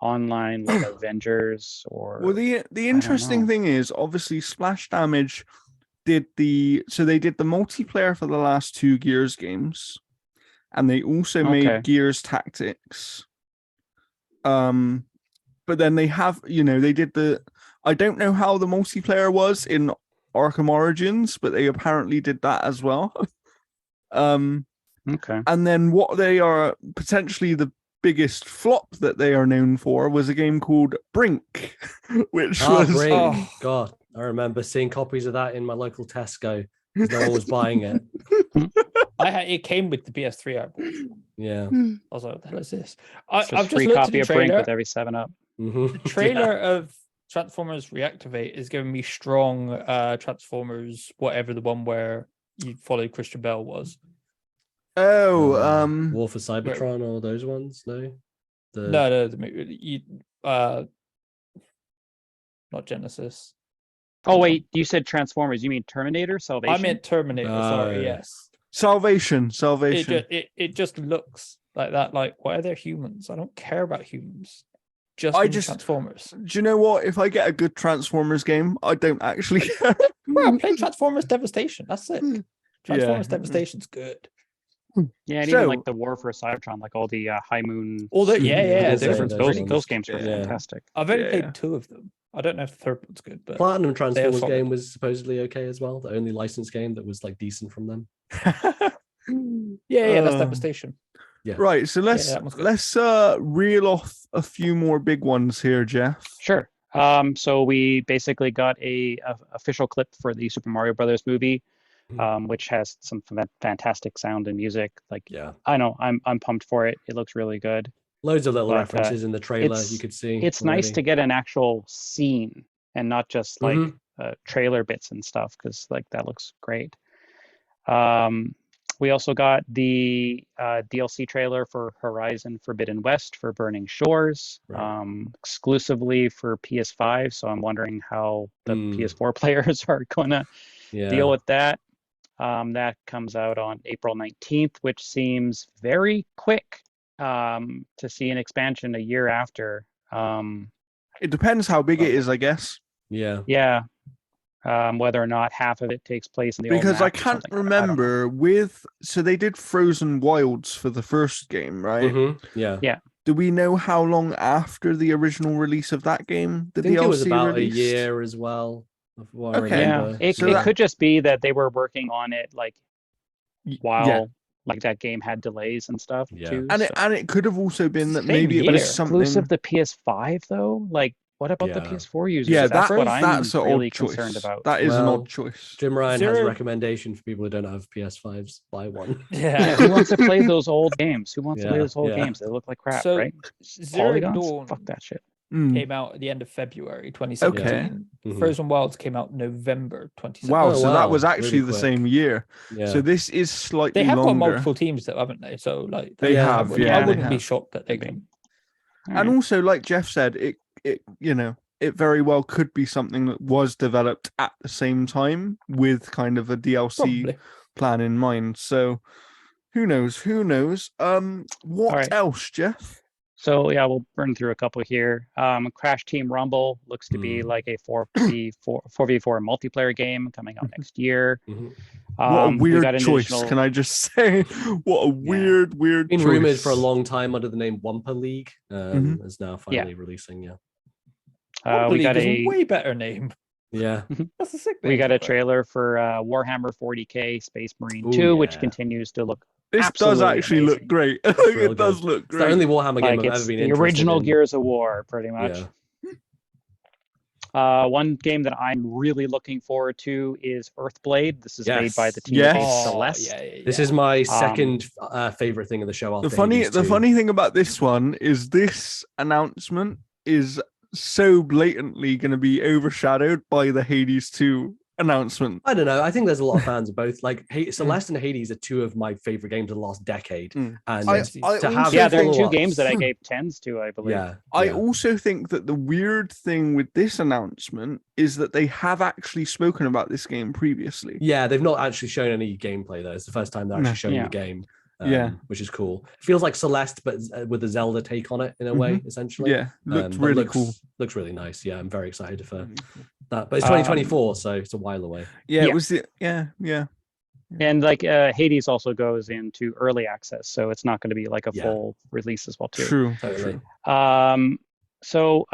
online Avengers or? Well, the interesting thing is obviously Splash Damage did they did the multiplayer for the last 2 Gears games, and they also made Gears Tactics. But then they have, they did I don't know how the multiplayer was in Arkham Origins, but they apparently did that as well. Okay. And then what they are potentially the biggest flop that they are known for was a game called Brink, which was Brink. God, I remember seeing copies of that in my local Tesco because no one was buying it. It came with the PS3. I bought. Yeah. I was like, what the hell is this? It's I've just free looked at copy the of Brink trailer. with every 7-Up. Mm-hmm. The trailer of Transformers Reactivate is giving me strong Transformers, whatever the one where you followed Christian Bale was. War for Cybertron or those ones? No. No, not Genesis. Oh wait, you said Transformers. You mean Terminator? Salvation? I meant Terminator. Sorry, yes. Salvation. It just looks like that. Like, why are there humans? I don't care about humans. Transformers. Do you know what? If I get a good Transformers game, I don't actually care. Well, play Transformers Devastation. That's it. Transformers Devastation's good. Yeah, and even like the War for Cybertron, like all the High Moon. Those games were fantastic. I've only played 2 of them. I don't know if the third one's good, but Platinum Transformers game was supposedly okay as well. The only licensed game that was like decent from them. That's Devastation. Yeah. Right. So let's reel off a few more big ones here, Jeff. Sure. So we basically got a official clip for the Super Mario Brothers movie, which has some fantastic sound and music. I know I'm pumped for it. It looks really good. Loads of little references in the trailer you could see. It's nice to get an actual scene and not just like trailer bits and stuff, because like that looks great. We also got the DLC trailer for Horizon Forbidden West for Burning Shores, exclusively for PS5. So I'm wondering how the PS4 players are going to deal with that. That comes out on April 19th, which seems very quick to see an expansion a year after. It depends how big it is, I guess. Yeah. Whether or not half of it takes place in the because old I can't remember so they did Frozen Wilds for the first game, right? Yeah. Do we know how long after the original release of that game the DLC it was about released? a year as well. It could just be that they were working on it like while like that game had delays and stuff too. And it could have also been that maybe it was something exclusive to PS5 though. Like, what about the PS4 users? Yeah, that's what that's I'm really concerned about. That is an odd choice. Jim Ryan has a recommendation for people who don't have PS5s. Buy one. Yeah. Who wants to play those old games? Who wants to play those old games? They look like crap, right? Zero Dawn fuck that shit. Came out at the end of February 2017. Okay. Frozen Wilds came out November 2017. Wow, so that was actually the same year. Yeah. So this is slightly They have longer. got multiple teams though, haven't they? So like I wouldn't be shocked that they can. And also, like Jeff said, it it very well could be something that was developed at the same time with kind of a DLC plan in mind. So who knows? What else, Jeff? So we'll burn through a couple here. Crash Team Rumble looks to be like a 4v4 multiplayer game coming out next year. What a weird choice, can I just say? What a weird been choice. rumored for a long time under the name Wumpa League. Is now finally releasing. We got a way better name. Yeah. That's a sick name. We got a trailer for Warhammer 40k Space Marine 2, which continues to look This does actually amazing. look great. It does look great. It's the only Warhammer game I've ever been interested in. The original Gears of War, pretty much. One game that I'm really looking forward to is Earthblade. This is made by the team that made Celeste. This is my second favorite thing of the show. The funny thing about this one is this announcement is so blatantly going to be overshadowed by the Hades 2 announcement. I don't know. I think there's a lot of fans of both. Like Celeste and Hades are two of my favorite games of the last decade. And they're two games that I gave 10s to, I believe. I also think that the weird thing with this announcement is that they have actually spoken about this game previously. Yeah, they've not actually shown any gameplay though. It's the first time they're actually showing the game. Which is cool. It feels like Celeste, but with a Zelda take on it in a way, essentially. Yeah, looks really cool. Looks really nice. Yeah, I'm very excited for that. But it's 2024, so it's a while away. It was And like Hades also goes into early access, so it's not going to be like a full release as well too. True. Totally. So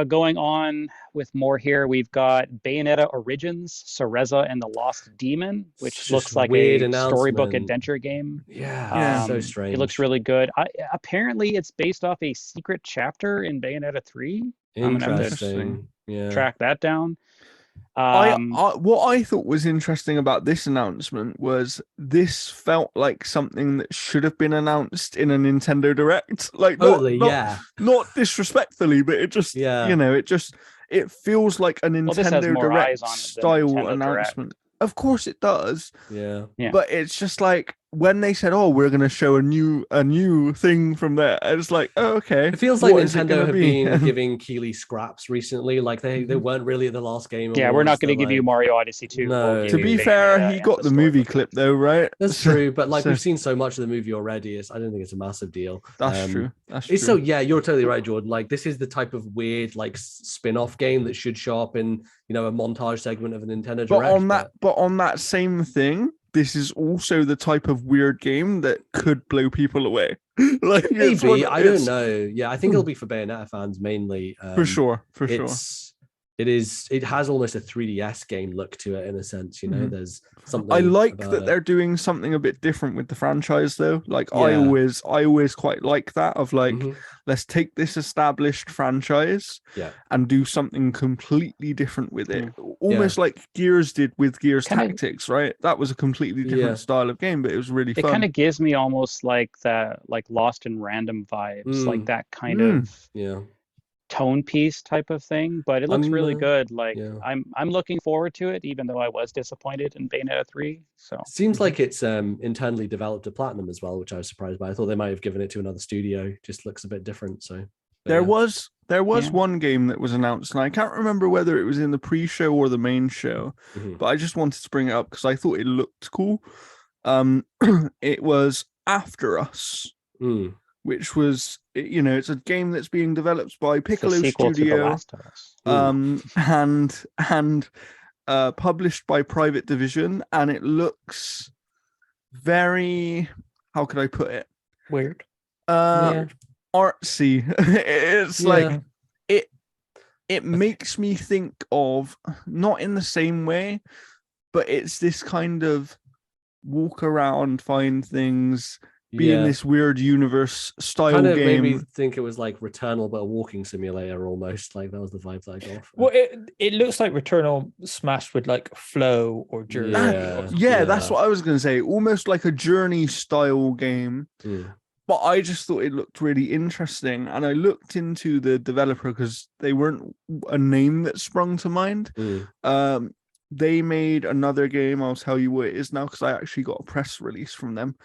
going on with more here, we've got Bayonetta Origins, Cereza and the Lost Demon, which It's looks just like weird a storybook announcement. adventure game. Yeah, so It strange. looks really good. Apparently, it's based off a secret chapter in Bayonetta 3. I'm gonna have to Interesting. Yeah. track that down. What I thought was interesting about this announcement was this felt like something that should have been announced in a Nintendo Direct. Like Totally, yeah. not disrespectfully, but it just Yeah. you know, it feels like a Well, this has Nintendo more eyes Direct on it than style Nintendo announcement. Of course it does. Yeah. Yeah. But it's just like when they said, "Oh, we're going to show a new thing from there," it's like, "Oh, okay." It feels like What is it Nintendo gonna have be? been giving Keighley scraps recently. Like they weren't really the last game. Yeah, we're not going to give you like, Mario Odyssey 2. No. We'll give To you be Bayonetta fair, he and got the movie storybook clip content. though, right? That's true, but like so- we've seen so much of the movie already. I don't think it's a massive deal. That's true. That's It's true. so yeah, you're totally right, Jordan. Like this is the type of weird like spin-off game that should show up in a montage segment of a Nintendo Direct. But on that same thing, this is also the type of weird game that could blow people away. Like maybe I don't know. Yeah, I think it'll be for Bayonetta fans mainly. For sure. It has almost a 3DS game look to it in a sense. There's something. I like that they're doing something a bit different with the franchise though. Like I always quite like that of like let's take this established franchise and do something completely different with it. Almost like Gears did with Gears Tactics, right? That was a completely different style of game, but it was really fun. It kind of gives me almost like the Lost in Random vibes, like that kind of tone piece type of thing, but it looks really good. Like I'm looking forward to it, even though I was disappointed in Bayonetta 3. So seems like it's internally developed at Platinum as well, which I was surprised by. I thought they might have given it to another studio. Just looks a bit different. So there was one game that was announced, and I can't remember whether it was in the pre-show or the main show, but I just wanted to bring it up because I thought it looked cool. It was After Us. Which was, it's a game that's being developed by Piccolo Studio, and published by Private Division, and it looks very, how could I put it? Weird. Artsy. It's like it makes me think of, not in the same way, but it's this kind of walk around, find things. Be in this weird universe style kind of game. Made me think it was like Returnal, but a walking simulator almost. Like that was the vibe that I got. Well, it looks like Returnal smashed with like Flow or Journey. That's what I was going to say. Almost like a Journey style game. But I just thought it looked really interesting, and I looked into the developer because they weren't a name that sprung to mind. They made another game. I'll tell you what it is now because I actually got a press release from them.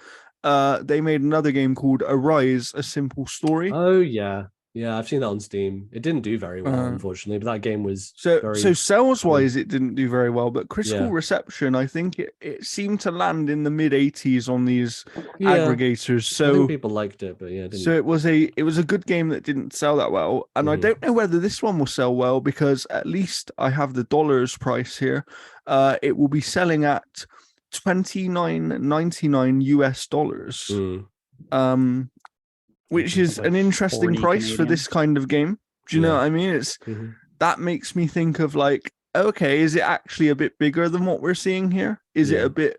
They made another game called Arise, A Simple Story. Oh yeah, I've seen that on Steam. It didn't do very well, unfortunately, but that game was so sales wise, it didn't do very well, but critical reception, I think it seemed to land in the mid 80s on these aggregators. So I think people liked it, but so it was a good game that didn't sell that well, and I don't know whether this one will sell well because at least I have the dollars price here. It will be selling at $29.99 US, which is an interesting price Canadian for this kind of game. Do you know what I mean? It's that makes me think of like, okay, is it actually a bit bigger than what we're seeing here? Is it a bit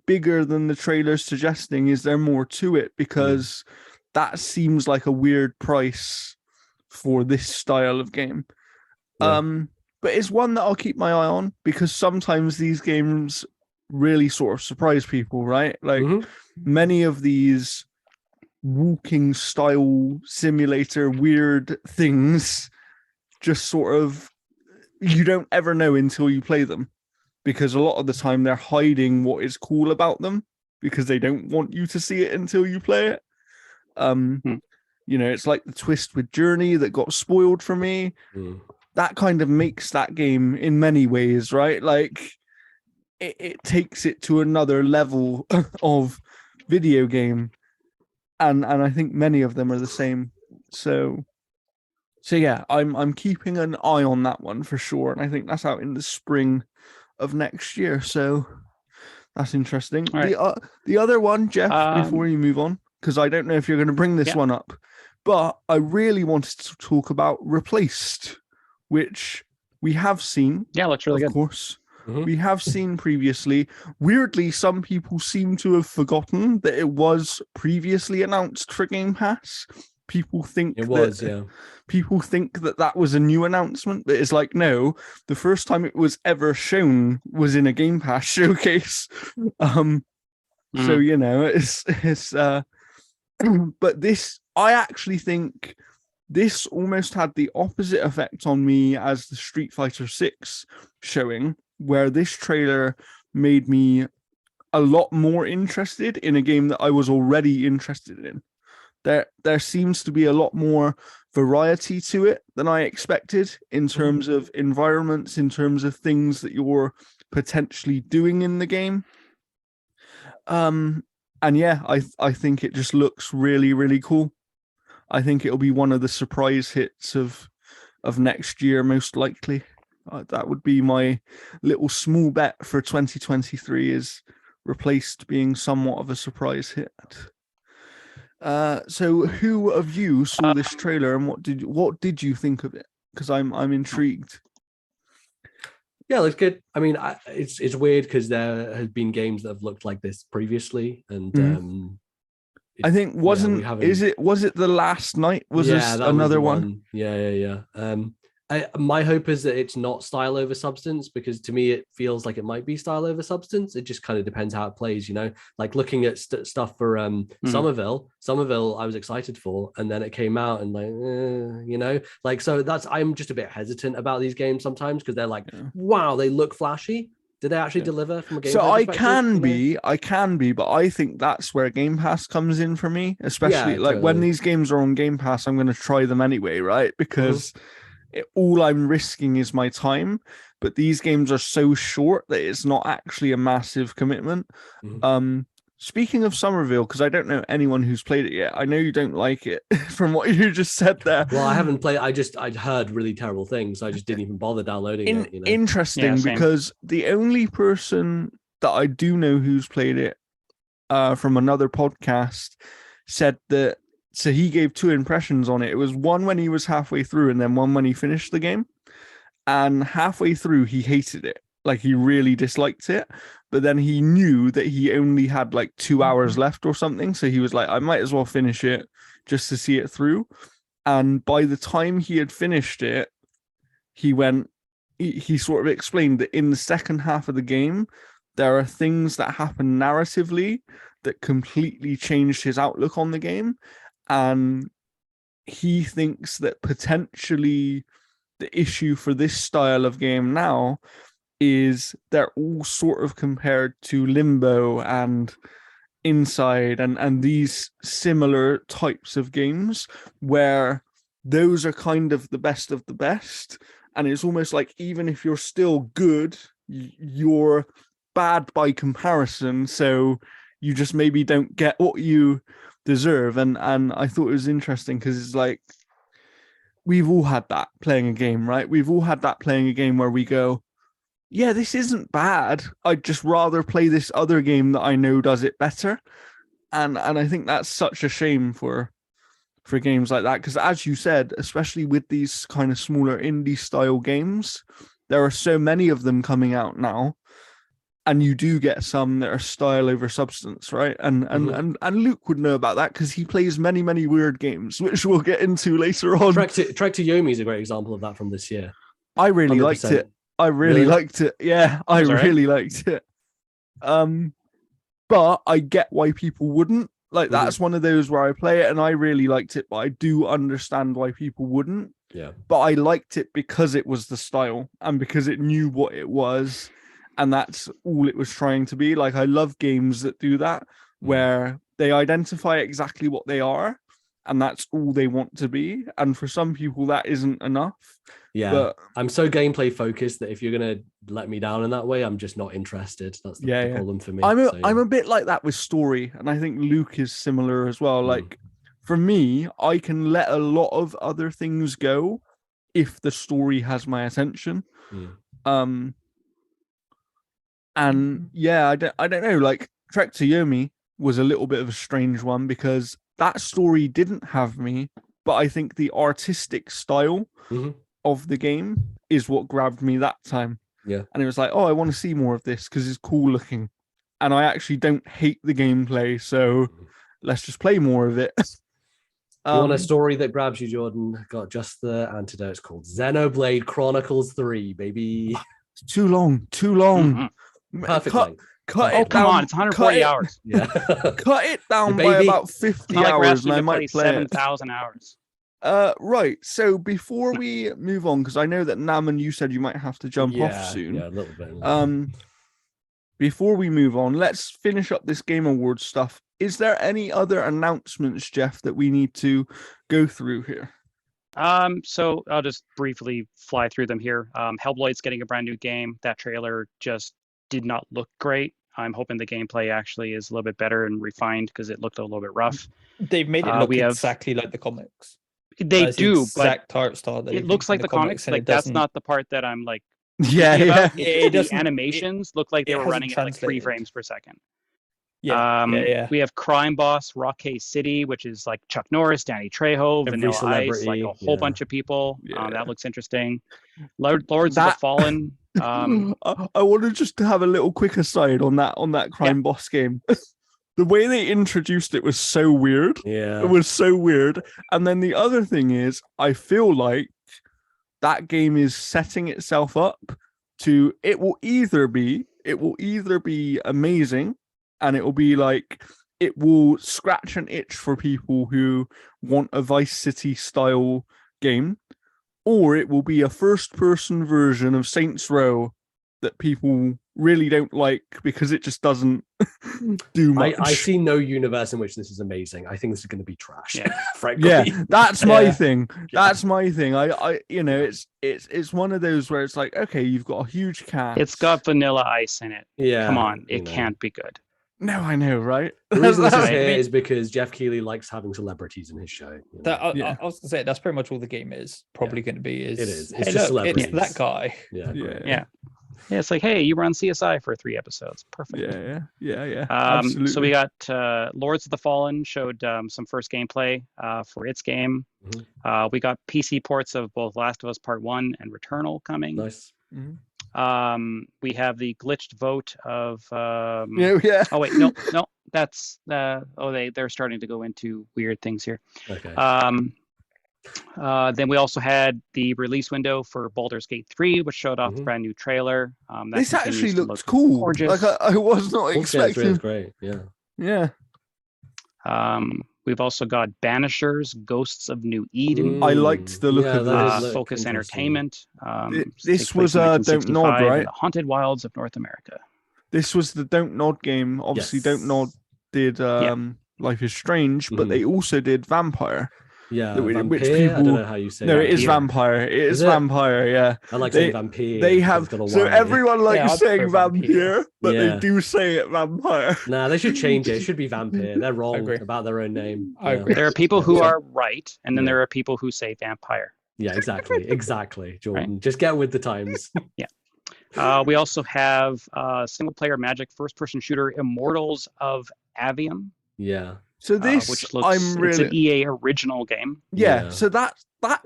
bigger than the trailer's suggesting? Is there more to it? Because that seems like a weird price for this style of game. But it's one that I'll keep my eye on because sometimes these games really sort of surprise people, right? Like many of these walking style simulator weird things just sort of, you don't ever know until you play them, because a lot of the time they're hiding what is cool about them because they don't want you to see it until you play it. It's like the twist with Journey that got spoiled for me. That kind of makes that game in many ways, right? Like it takes it to another level of video game, and I think many of them are the same. So yeah, I'm keeping an eye on that one for sure, and I think that's out in the spring of next year. So that's interesting. Right. The other one, Jeff, before you move on, because I don't know if you're going to bring this one up, But I really wanted to talk about Replaced, which we have seen. Yeah, looks really of good. course. Mhm. We have seen previously. Weirdly, some people seem to have forgotten that it was previously announced for Game Pass. People think It was, yeah. people think that was a new announcement, but it's like, no, the first time it was ever shown was in a Game Pass showcase. So you know, it's but this, I actually think this almost had the opposite effect on me as the Street Fighter 6 showing, where this trailer made me a lot more interested in a game that I was already interested in. There seems to be a lot more variety to it than I expected in terms of environments, in terms of things that you're potentially doing in the game. And yeah, I think it just looks really, really cool. I think it'll be one of the surprise hits of next year, most likely. That would be my little small bet for 2023, is Replaced being somewhat of a surprise hit. So who of you saw this trailer, and what did you think of it? Because I'm intrigued. Yeah, it looks good. I mean, it's weird because there has been games that have looked like this previously, and I think was it the last night? Was this another one? Yeah. My hope is that it's not style over substance, because to me it feels like it might be style over substance. It just kind of depends how it plays, you know. Like looking at stuff for Somerville I was excited for, and then it came out and like you know, like, so I'm just a bit hesitant about these games sometimes, because they're like, wow, they look flashy. Did they actually deliver from a game? So I can be, but I think that's where Game Pass comes in for me, especially when these games are on Game Pass. I'm going to try them anyway, right? Because all I'm risking is my time, but these games are so short that it's not actually a massive commitment. Speaking of Somerville, because I don't know anyone who's played it yet. I know you don't like it from what you just said there. Well, I haven't played. I'd heard really terrible things, so I just didn't even bother downloading it. You know? Interesting, because the only person that I do know who's played it from another podcast said that. So he gave two impressions on it. It was one when he was halfway through, and then one when he finished the game. And halfway through, he hated it. Like, he really disliked it. But then he knew that he only had like 2 hours left or something. So he was like, I might as well finish it just to see it through. And by the time he had finished it, he sort of explained that in the second half of the game, there are things that happen narratively that completely changed his outlook on the game. And he thinks that potentially the issue for this style of game now is they're all sort of compared to Limbo and Inside and these similar types of games, where those are kind of the best of the best. And it's almost like, even if you're still good, you're bad by comparison. So you just maybe don't get what you deserve. And I thought it was interesting, because it's like, we've all had that playing a game, right? We've all had that playing a game where we go, yeah, this isn't bad. I'd just rather play this other game that I know does it better. And I think that's such a shame for games like that, because as you said, especially with these kind of smaller indie style games, there are so many of them coming out now. And you do get some that are style over substance, right? And Luke would know about that, because he plays many, many weird games, which we'll get into later on. Trek to Yomi is a great example of that from this year. I really 100%. Liked it. I really liked it. Yeah, I really liked it. But I get why people wouldn't. Like, that's one of those where I play it and I really liked it, but I do understand why people wouldn't. Yeah. But I liked it because it was the style and because it knew what it was. And that's all it was trying to be. Like, I love games that do that, where they identify exactly what they are, and that's all they want to be. And for some people, that isn't enough. Yeah, but I'm so gameplay focused that if you're gonna let me down in that way, I'm just not interested. That's the problem for me. I'm a bit like that with story, and I think Luke is similar as well. Like, for me, I can let a lot of other things go if the story has my attention. And yeah, I don't know, like, Trek to Yomi was a little bit of a strange one, because that story didn't have me but I think the artistic style of the game is what grabbed me that time. Yeah. And it was like, oh, I want to see more of this because it's cool looking. And I actually don't hate the gameplay, so let's just play more of it. You want a story that grabs you, Jordan? Got just the antidote. It's called Xenoblade Chronicles 3, baby. Too long. Perfect length. Cut Oh, it come down. on. It's 140 hours. Yeah. Cut it down by baby. about 50 Not like we're hours, asking and I you to play might play it. 7,000 hours. Right. So before we move on, because I know that Naman, you said you might have to jump off soon. Yeah, a little bit. Before we move on, let's finish up this Game Awards stuff. Is there any other announcements, Jeff, that we need to go through here? So I'll just briefly fly through them here. Hellblade's getting a brand new game. That trailer just did not look great. I'm hoping the gameplay actually is a little bit better and refined because it looked a little bit rough. They've made it look exactly like the comics. They do, but exact art style. it looks like the comics. Like that's not the part that I'm like. Yeah. The animations look like they were running at like 3 frames per second. Yeah. We have Crime Boss, Rockay City, which is like Chuck Norris, Danny Trejo, Vanilla Ice, like a whole bunch of people. That looks interesting. Lords of the Fallen. I want to just have a little quick aside on that Crime Boss game. The way they introduced it was so weird. Yeah. It was so weird. And then the other thing is, I feel like that game is setting itself up to it will either be amazing, and it will be like it will scratch an itch for people who want a Vice City style game, or it will be a first person version of Saints Row that people really don't like because it just doesn't do much. I see no universe in which this is amazing. I think this is going to be trash. Frankly. Yeah, that's my thing. That's my thing. I it's one of those where it's like, okay, you've got a huge cast. It's got Vanilla Ice in it. Yeah. Come on, it can't be good. No, I know, right? The reason this is here is because Jeff Keighley likes having celebrities in his show. You know? I was gonna say that's pretty much all the game is probably going to be. It is. It's just just celebrities. it's that guy. Yeah. It's like, hey, you were on CSI for 3 episodes. Perfect. Yeah. Absolutely. So we got Lords of the Fallen showed some first gameplay for its game. We got PC ports of both Last of Us Part 1 and Returnal coming. Nice. We have the glitched vote of oh wait, no, that's they're starting to go into weird things here. Okay. Then we also had the release window for Baldur's Gate 3, which showed off the brand new trailer. This actually looks cool. Gorgeous. Like I was not expecting. Great. Yeah. We've also got Banishers, Ghosts of New Eden. I liked the look of this. Focus Entertainment. This was Don't Nod, right? The Haunted Wilds of North America. This was the Don't Nod game. Obviously, Don't Nod did Life is Strange, but they also did Vampire. Yeah, which Vampire? people I don't know how you say no, that. it is Vampire. It is Vampire, yeah. I like saying Vampire. They have so everyone likes saying Vampire, but Yeah. they do say it Vampire. Nah, they should change it. It should be Vampire. They're wrong about their own name. I agree. There are people who are right, and then there are people who say Vampire. Yeah, exactly. Jordan, just get with the times. We also have single-player Magic first-person shooter Immortals of Avium. Yeah. So this, which looks, it's an EA original game. Yeah. So that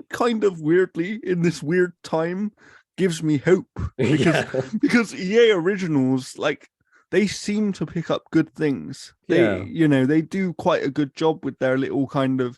kind of weirdly in this weird time gives me hope because EA originals, like, they seem to pick up good things. They do quite a good job with their little kind of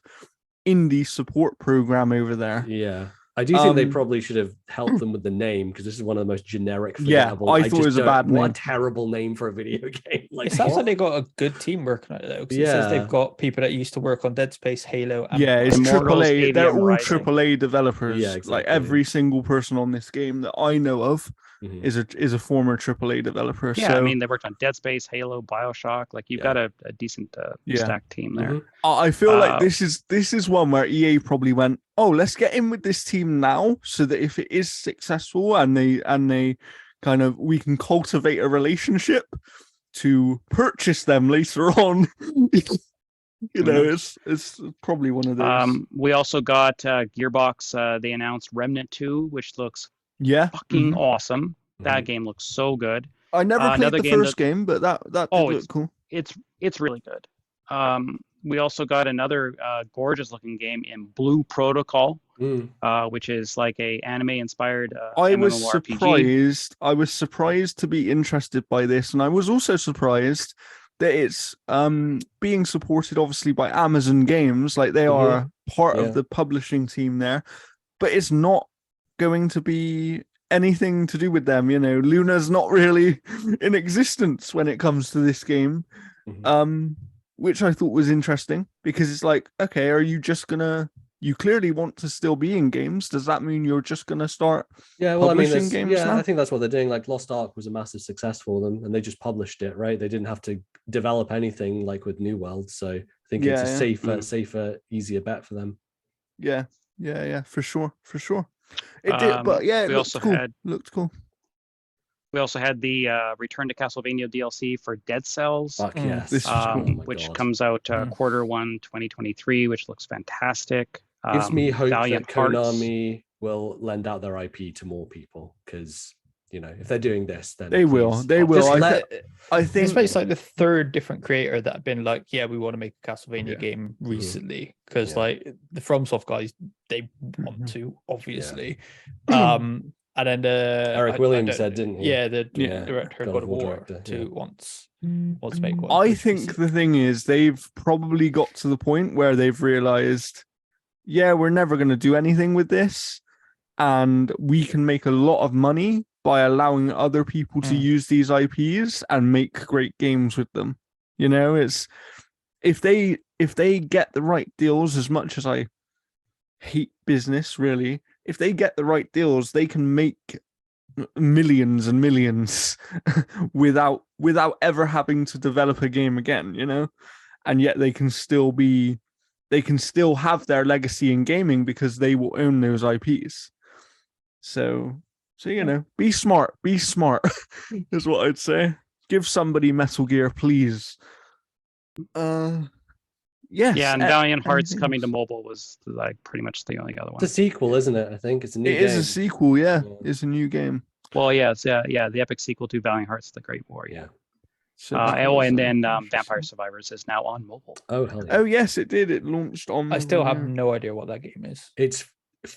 indie support program over there. Yeah. I do think they probably should have helped them with the name because this is one of the most generic. Forgettable. I thought it was a bad name. What a terrible name for a video game. Like, it sounds like they got a good team working on it though. Because it says they've got people that used to work on Dead Space, Halo. And it's Immortals, AAA. They're all Rising. AAA developers. Yeah, exactly. Like every single person on this game that I know of is a former AAA developer. Yeah, so, I mean they worked on Dead Space, Halo, BioShock. Like you've got a decent stacked team there. I feel like this is one where EA probably went, oh, let's get in with this team now, so that if it is successful and they kind of we can cultivate a relationship to purchase them later on. It's probably one of those. We also got Gearbox. They announced Remnant 2, which looks fucking awesome. That game looks so good. I never played the first game, but that did look cool. It's really good. we also got another gorgeous looking game in Blue Protocol, which is like a anime inspired I was MMORPG. I was surprised to be interested by this, and I was also surprised that it's being supported obviously by Amazon Games, like they are part of the publishing team there, but it's not going to be anything to do with them. You know, Luna's not really in existence when it comes to this game, which I thought was interesting, because it's like, okay, are you just gonna? You clearly want to still be in games. Does that mean you're just gonna start? Publishing games now? I think that's what they're doing. Like Lost Ark was a massive success for them, and they just published it, right? They didn't have to develop anything like with New World, so I think it's a safer, easier bet for them. Yeah, for sure. It did, but yeah, it looked cool. We also had the Return to Castlevania DLC for Dead Cells. Fuck yes. This was cool. Which comes out Q1 2023, which looks fantastic. Gives me hope Valiant that Konami will lend out their IP to more people, because you know, if they're doing this, then they will. I think it's like the third different creator that have been like, yeah, we want to make a Castlevania game recently, because like the FromSoft guys, they want to, obviously. And then Eric Williams said, didn't he? Yeah, the director of God of War wants to make one. I think the thing is, they've probably got to the point where they've realized, yeah, we're never going to do anything with this, and we can make a lot of money by allowing other people to use these IPs and make great games with them. You know, it's if they get the right deals, as much as I hate business, really, if they get the right deals, they can make millions and millions without ever having to develop a game again, you know? And yet they can still have their legacy in gaming because they will own those IPs. So you know, be smart is what I'd say. Give somebody Metal Gear, please. Yes. Yeah, and Valiant Hearts coming to mobile was like pretty much the only other one. It's a sequel, isn't it? I think it's a new game. It is a sequel, yeah. It's a new game. Well, yeah, it's the epic sequel to Valiant Hearts: The Great War. Yeah. So and then Vampire Survivors is now on mobile. Oh, hell yeah. Oh, yes, it did. It launched on. I still have no idea what that game is. It's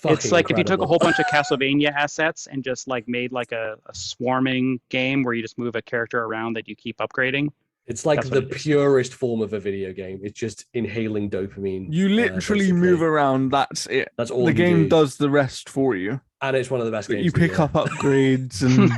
like incredible. If you took a whole bunch of Castlevania assets and just like made like a swarming game where you just move a character around that you keep upgrading. It's like the purest form of a video game. It's just inhaling dopamine. You literally move around. That's it. That's all the game does the rest for you. And it's one of the best games. You pick up upgrades and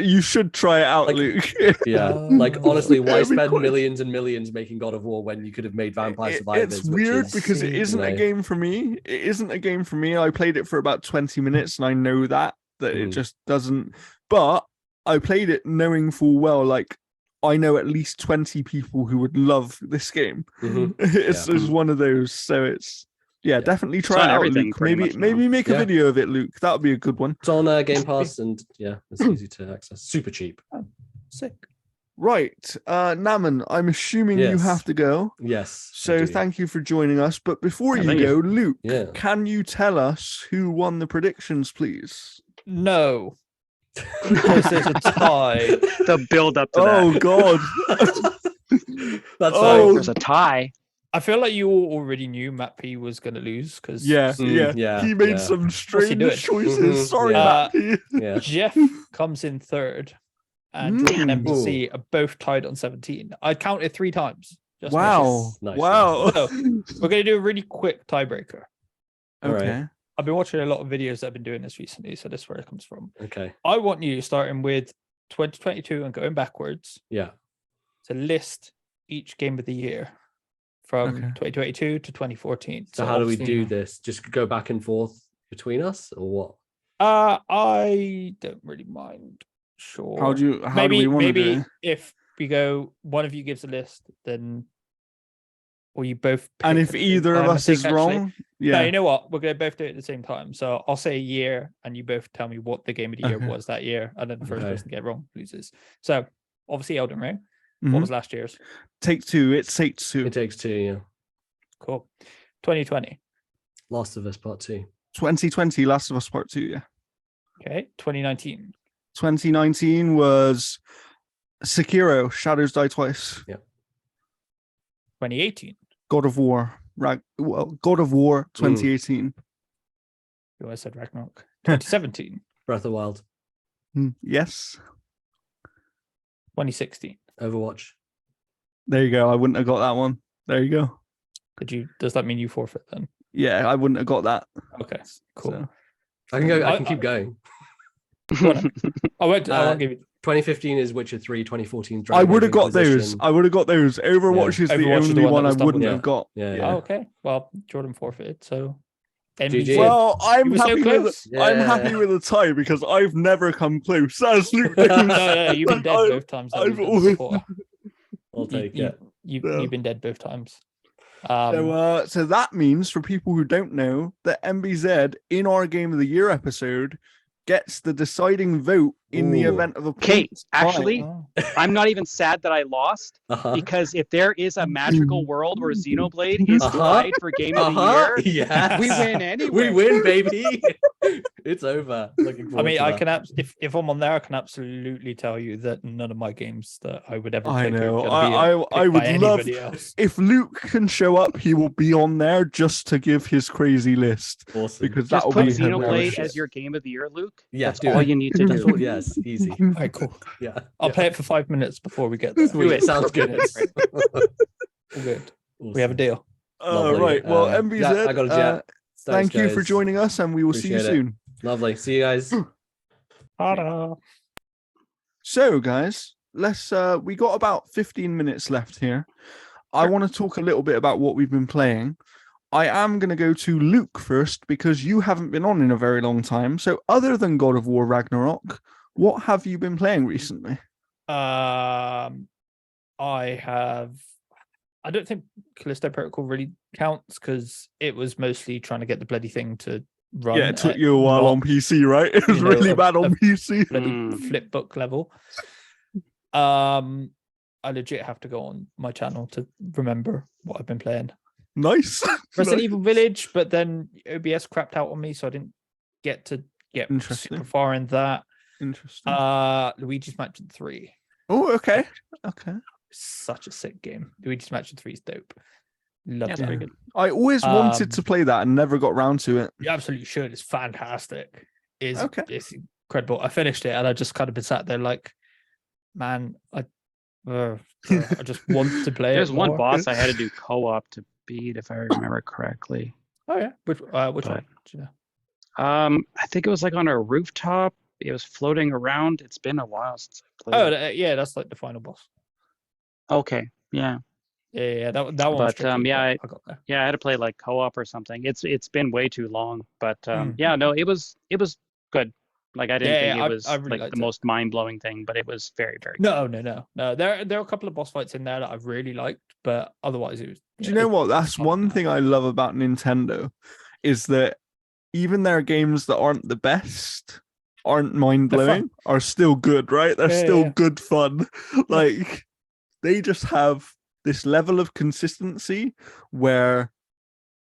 you should try it out, like, Luke. Yeah. Like honestly, why spend millions and millions making God of War when you could have made Vampire Survivors? It's weird because it isn't a game for me. It isn't a game for me. I played it for about 20 minutes and I know that it just doesn't. But I played it knowing full well, like, I know at least 20 people who would love this game. It's one of those. So it's definitely try it out, Luke. Maybe make a video of it, Luke. That would be a good one. It's on Game Pass, and it's easy to access. Super cheap. Sick. Right, Naman, I'm assuming you have to go. Yes. So thank you for joining us. But before you go, Luke, can you tell us who won the predictions, please? No. Because there's a tie. The build up to that. Oh God. That's right. There's a tie. I feel like you all already knew Matt P was going to lose because he made some strange choices. Sorry, Matt P. Jeff comes in third, and Jordan and NBC are both tied on 17. I counted 3 times. Wow! Nice. So we're going to do a really quick tiebreaker. Okay. Right. I've been watching a lot of videos that have been doing this recently, so this is where it comes from. Okay. I want you starting with 2022 and going backwards. Yeah. To list each game of the year from 2022 to 2014. So how do we do this? Just go back and forth between us, or what? I don't really mind. Sure. How do we want to do it? If we go, one of you gives a list, then. Or you both. And if either of us is wrong, no, you know what? We're going to both do it at the same time. So I'll say a year, and you both tell me what the game of the year was that year, and then the first person to get wrong loses. So obviously, Elden Ring. What was last year's? Take Two. It takes two. It takes two. Yeah. Cool. 2020. Last of Us Part 2. 2020. Last of Us Part 2. Yeah. Okay. 2019. 2019 was Sekiro. Shadows Die Twice. Yeah. 2018. God of War. God of War 2018. I said Ragnarok. 2017. Breath of the Wild. Yes. 2016. Overwatch. There you go. I wouldn't have got that one. There you go. Does that mean you forfeit then? Yeah, I wouldn't have got that. Okay, cool. So, I can go. I can keep going. I won't give you. 2015 is Witcher 3. 2014 I would have got Inquisition. those. I would have got those. Overwatch is the Overwatch is only the one one that I was wouldn't double. have got. Yeah. Oh, okay. Well, Jordan forfeited, so GG. Well, I'm You were so happy with close. I'm happy with a tie because I've never come close. As Luke No, knows. no, you've been dead both times. that we've I've done always- before. I'll take it. You've been dead both times. So that means for people who don't know that NBZ in our Game of the Year episode gets the deciding vote in the Ooh. event of a Okay, points tie. actually, I'm not even sad that I lost because if there is a magical world where Xenoblade is tied for Game of the Year, Yes. we win anyway. We win, baby. It's over. Looking I forward mean, to I that. can if I'm on there, I can absolutely tell you that none of my games that I would ever I pick know. are gonna be I picked would by love anybody else. if Luke can show up, he will be on there just to give his crazy list Awesome. because that Just will put be Xenoblade hilarious. as your Game of the Year, Luke. Yeah, That's do all it. you need to That's do. what, yes, easy. All right, cool. Yeah. I'll play it for 5 minutes before we get there. Sweet. it. Sounds good. All good. We have a deal. Lovely. Right. Well, Yeah, MBZ, I got a jet. thank Thanks, you for guys. joining us, and we will see you Appreciate it. soon. Lovely. See you guys. Ta-da. So, guys, let's. We got about 15 minutes left here. I want to talk a little bit about what we've been playing. I am going to go to Luke first because you haven't been on in a very long time. So, other than God of War Ragnarok, what have you been playing recently? I don't think Callisto Protocol really counts because it was mostly trying to get the bloody thing to run. Yeah, it took at you a while not on PC, right? It was you know, really bad on PC. bloody Mm. flip book level. I legit have to go on my channel to remember what I've been playing. Nice. Resident Nice. Evil Village, but then OBS crapped out on me, so I didn't get to get Interesting. super far in that. Interesting. Luigi's Mansion 3. Oh, okay. Okay. Such a sick game. Luigi's Mansion 3 is dope. Love Yeah, it. it's pretty good. I always wanted Um, to play that and never got round to it. You absolutely should. It's fantastic. Okay. It's incredible. I finished it and I just kind of been sat there like, man, I just want to play There's it one more. boss I had to do co-op to beat, if I remember correctly. Oh yeah, which But- one? Do you know? I think it was like on a rooftop. It was floating around. It's been a while since I played. Oh it. yeah, that's like the final boss. Okay. Yeah. Yeah, that one. Was But, tricky, yeah, I got there. Yeah, I had to play like co-op or something. It's been way too long. But Mm. yeah, no, it was good. Like I didn't Yeah, think yeah, it was I really like liked the it. most mind-blowing thing, but it was very, very good. No. There are a couple of boss fights in there that I've really liked, but otherwise it was. Do you know what? That's one thing I love about Nintendo is that even their games that aren't the best, aren't mind blowing, are still good, right? They're Yeah, still yeah. good fun. Like they just have this level of consistency where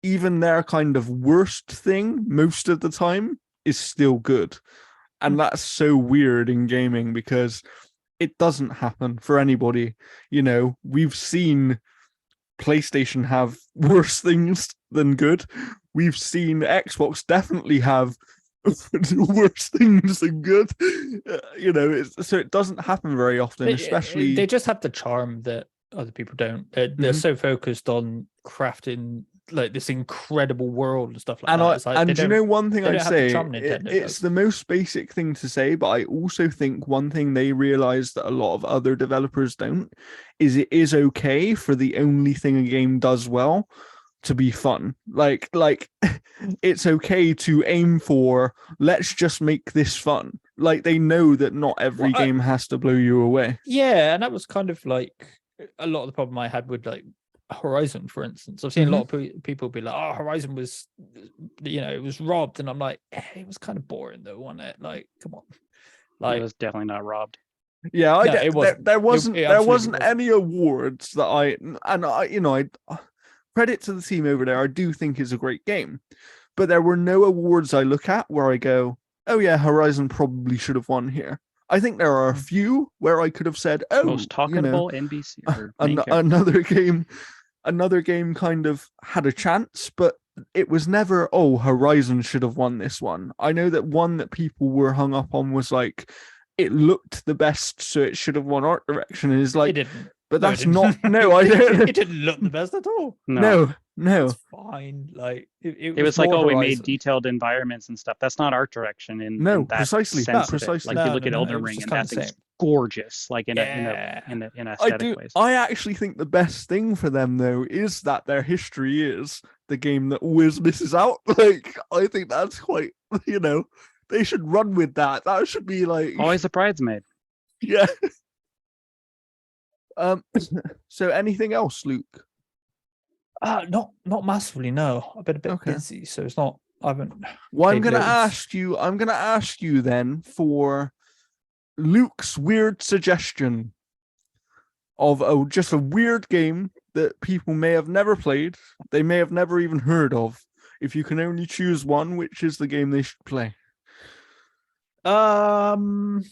even their kind of worst thing most of the time is still good. And that's so weird in gaming because it doesn't happen for anybody. You know, we've seen PlayStation have worse things than good. We've seen Xbox definitely have worse things than good. You know, so it doesn't happen very often, especially. They just have the charm that other people don't. They're so focused on crafting like this incredible world and stuff like And that. It's like, and they you don't- know one thing they I'd don't have the say, charm Nintendo it's does. the most basic thing to say, but I also think one thing they realize that a lot of other developers don't is it is okay for the only thing a game does well to be fun. Like it's okay to aim for, let's just make this fun. Like they know that not every Well, game has to blow you away. Yeah, and that was kind of like a lot of the problem I had with like Horizon, for instance. I've seen a lot of people be like, "Oh, Horizon was, it was robbed," and I'm like, it was kind of boring though, wasn't it? Like, come on, like It was definitely not robbed. Yeah, No, it wasn't. there wasn't It there absolutely wasn't wasn't. any awards that I credit to the team over there. I do think it's a great game, but there were no awards I look at where I go, oh yeah, Horizon probably should have won here. I think there are a few where I could have said, oh, Most talkable NBC or main character. another game another game kind of had a chance, but it was never, oh, Horizon should have won this one. I know that one that people were hung up on was like, it looked the best, so it should have won art direction. And it's like, It didn't. but No, it that's didn't. not. No, I don't. It didn't look the best at all. No. It's fine. Like it was like, oh, we made detailed environments and stuff. That's not art direction in that precisely. sense of it. Precisely. Like you look at Elden Ring and that thing's gorgeous, like in aesthetic ways. I actually think the best thing for them though is that their history is the game that always misses out. Like I think that's quite, they should run with that. That should be like always a bridesmaid. Yeah. So anything else, Luke? Not massively. No, I've been a bit busy, so it's not. I haven't. Well, I'm gonna ask you then for Luke's weird suggestion of just a weird game that people may have never played, they may have never even heard of. If you can only choose one, which is the game they should play? God.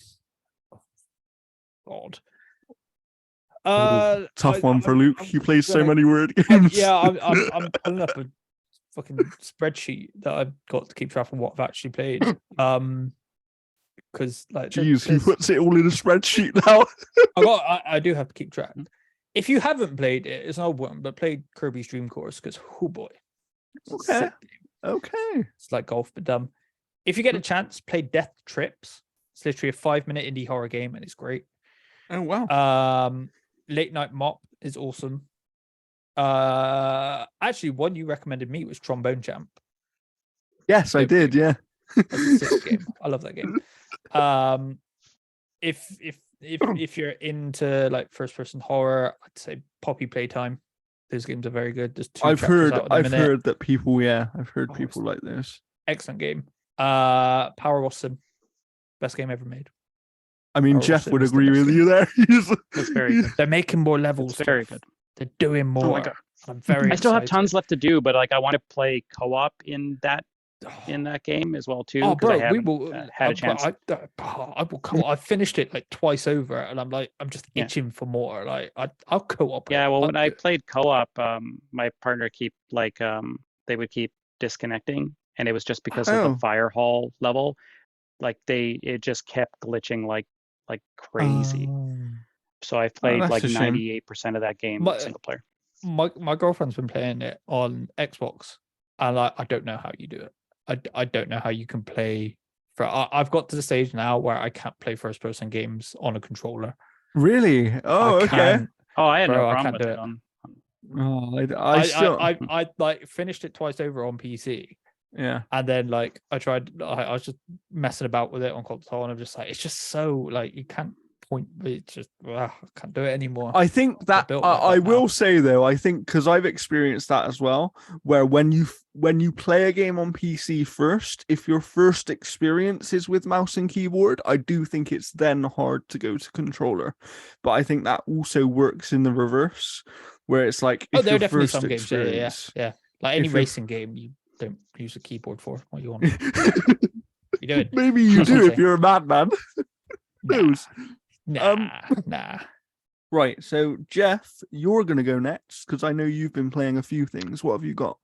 Tough one for Luke. He plays so many word games. I'm pulling up a fucking spreadsheet that I've got to keep track of what I've actually played. Because like, jeez, he puts it all in a spreadsheet now. I do have to keep track. If you haven't played it, it's an old one, but played Kirby's Dream Course because oh boy, okay, it's like golf but dumb. If you get a chance, play Death Trips. It's literally a 5-minute indie horror game and it's great. Oh wow. Late Night Mop is awesome. Actually, one you recommended me was Trombone Champ. Yes, I did. Yeah, that's a sick game. I love that game. If you're into like first person horror, I'd say Poppy Playtime. Those games are very good. There's 2 I've heard that people. I've heard Oh, people like this. Excellent game. Power Wash Sim, best game ever made. I mean, Power Jeff Wash would Sim is the agree best with game. you there. That's very good. They're making more levels. It's very good. They're doing more. Oh my God. I'm very. I still have excited. tons left to do, but like I want to play co-op in that game as well too. Oh, bro, I we will had a chance. I will come. I finished it like twice over, and I'm just itching for more. Like I'll co-op. Yeah, well, when I played co-op, my partner they would keep disconnecting, and it was just because of the fire hall level. Like it just kept glitching like crazy. So I've played like 98% of that game single player. My girlfriend's been playing it on Xbox, and I don't know how you do it. I don't know how you can play. I've got to the stage now where I can't play first person games on a controller. Really? Oh, okay. Oh, I had no I problem can't with do it. I like finished it twice over on PC. Yeah. And then like I was just messing about with it on console, and I'm just like, it's just so like you can't point. It's just I can't do it anymore. I think that I will say though, I think because I've experienced that as well, where when you play a game on PC first, if your first experience is with mouse and keyboard, I do think it's then hard to go to controller. But I think that also works in the reverse, where it's like if there are your definitely first some games, yeah. Like any racing game, you don't use a keyboard for. What you want? You do it. Maybe you do if you're a madman. Nah. Right, so Jeff, you're going to go next because I know you've been playing a few things. What have you got?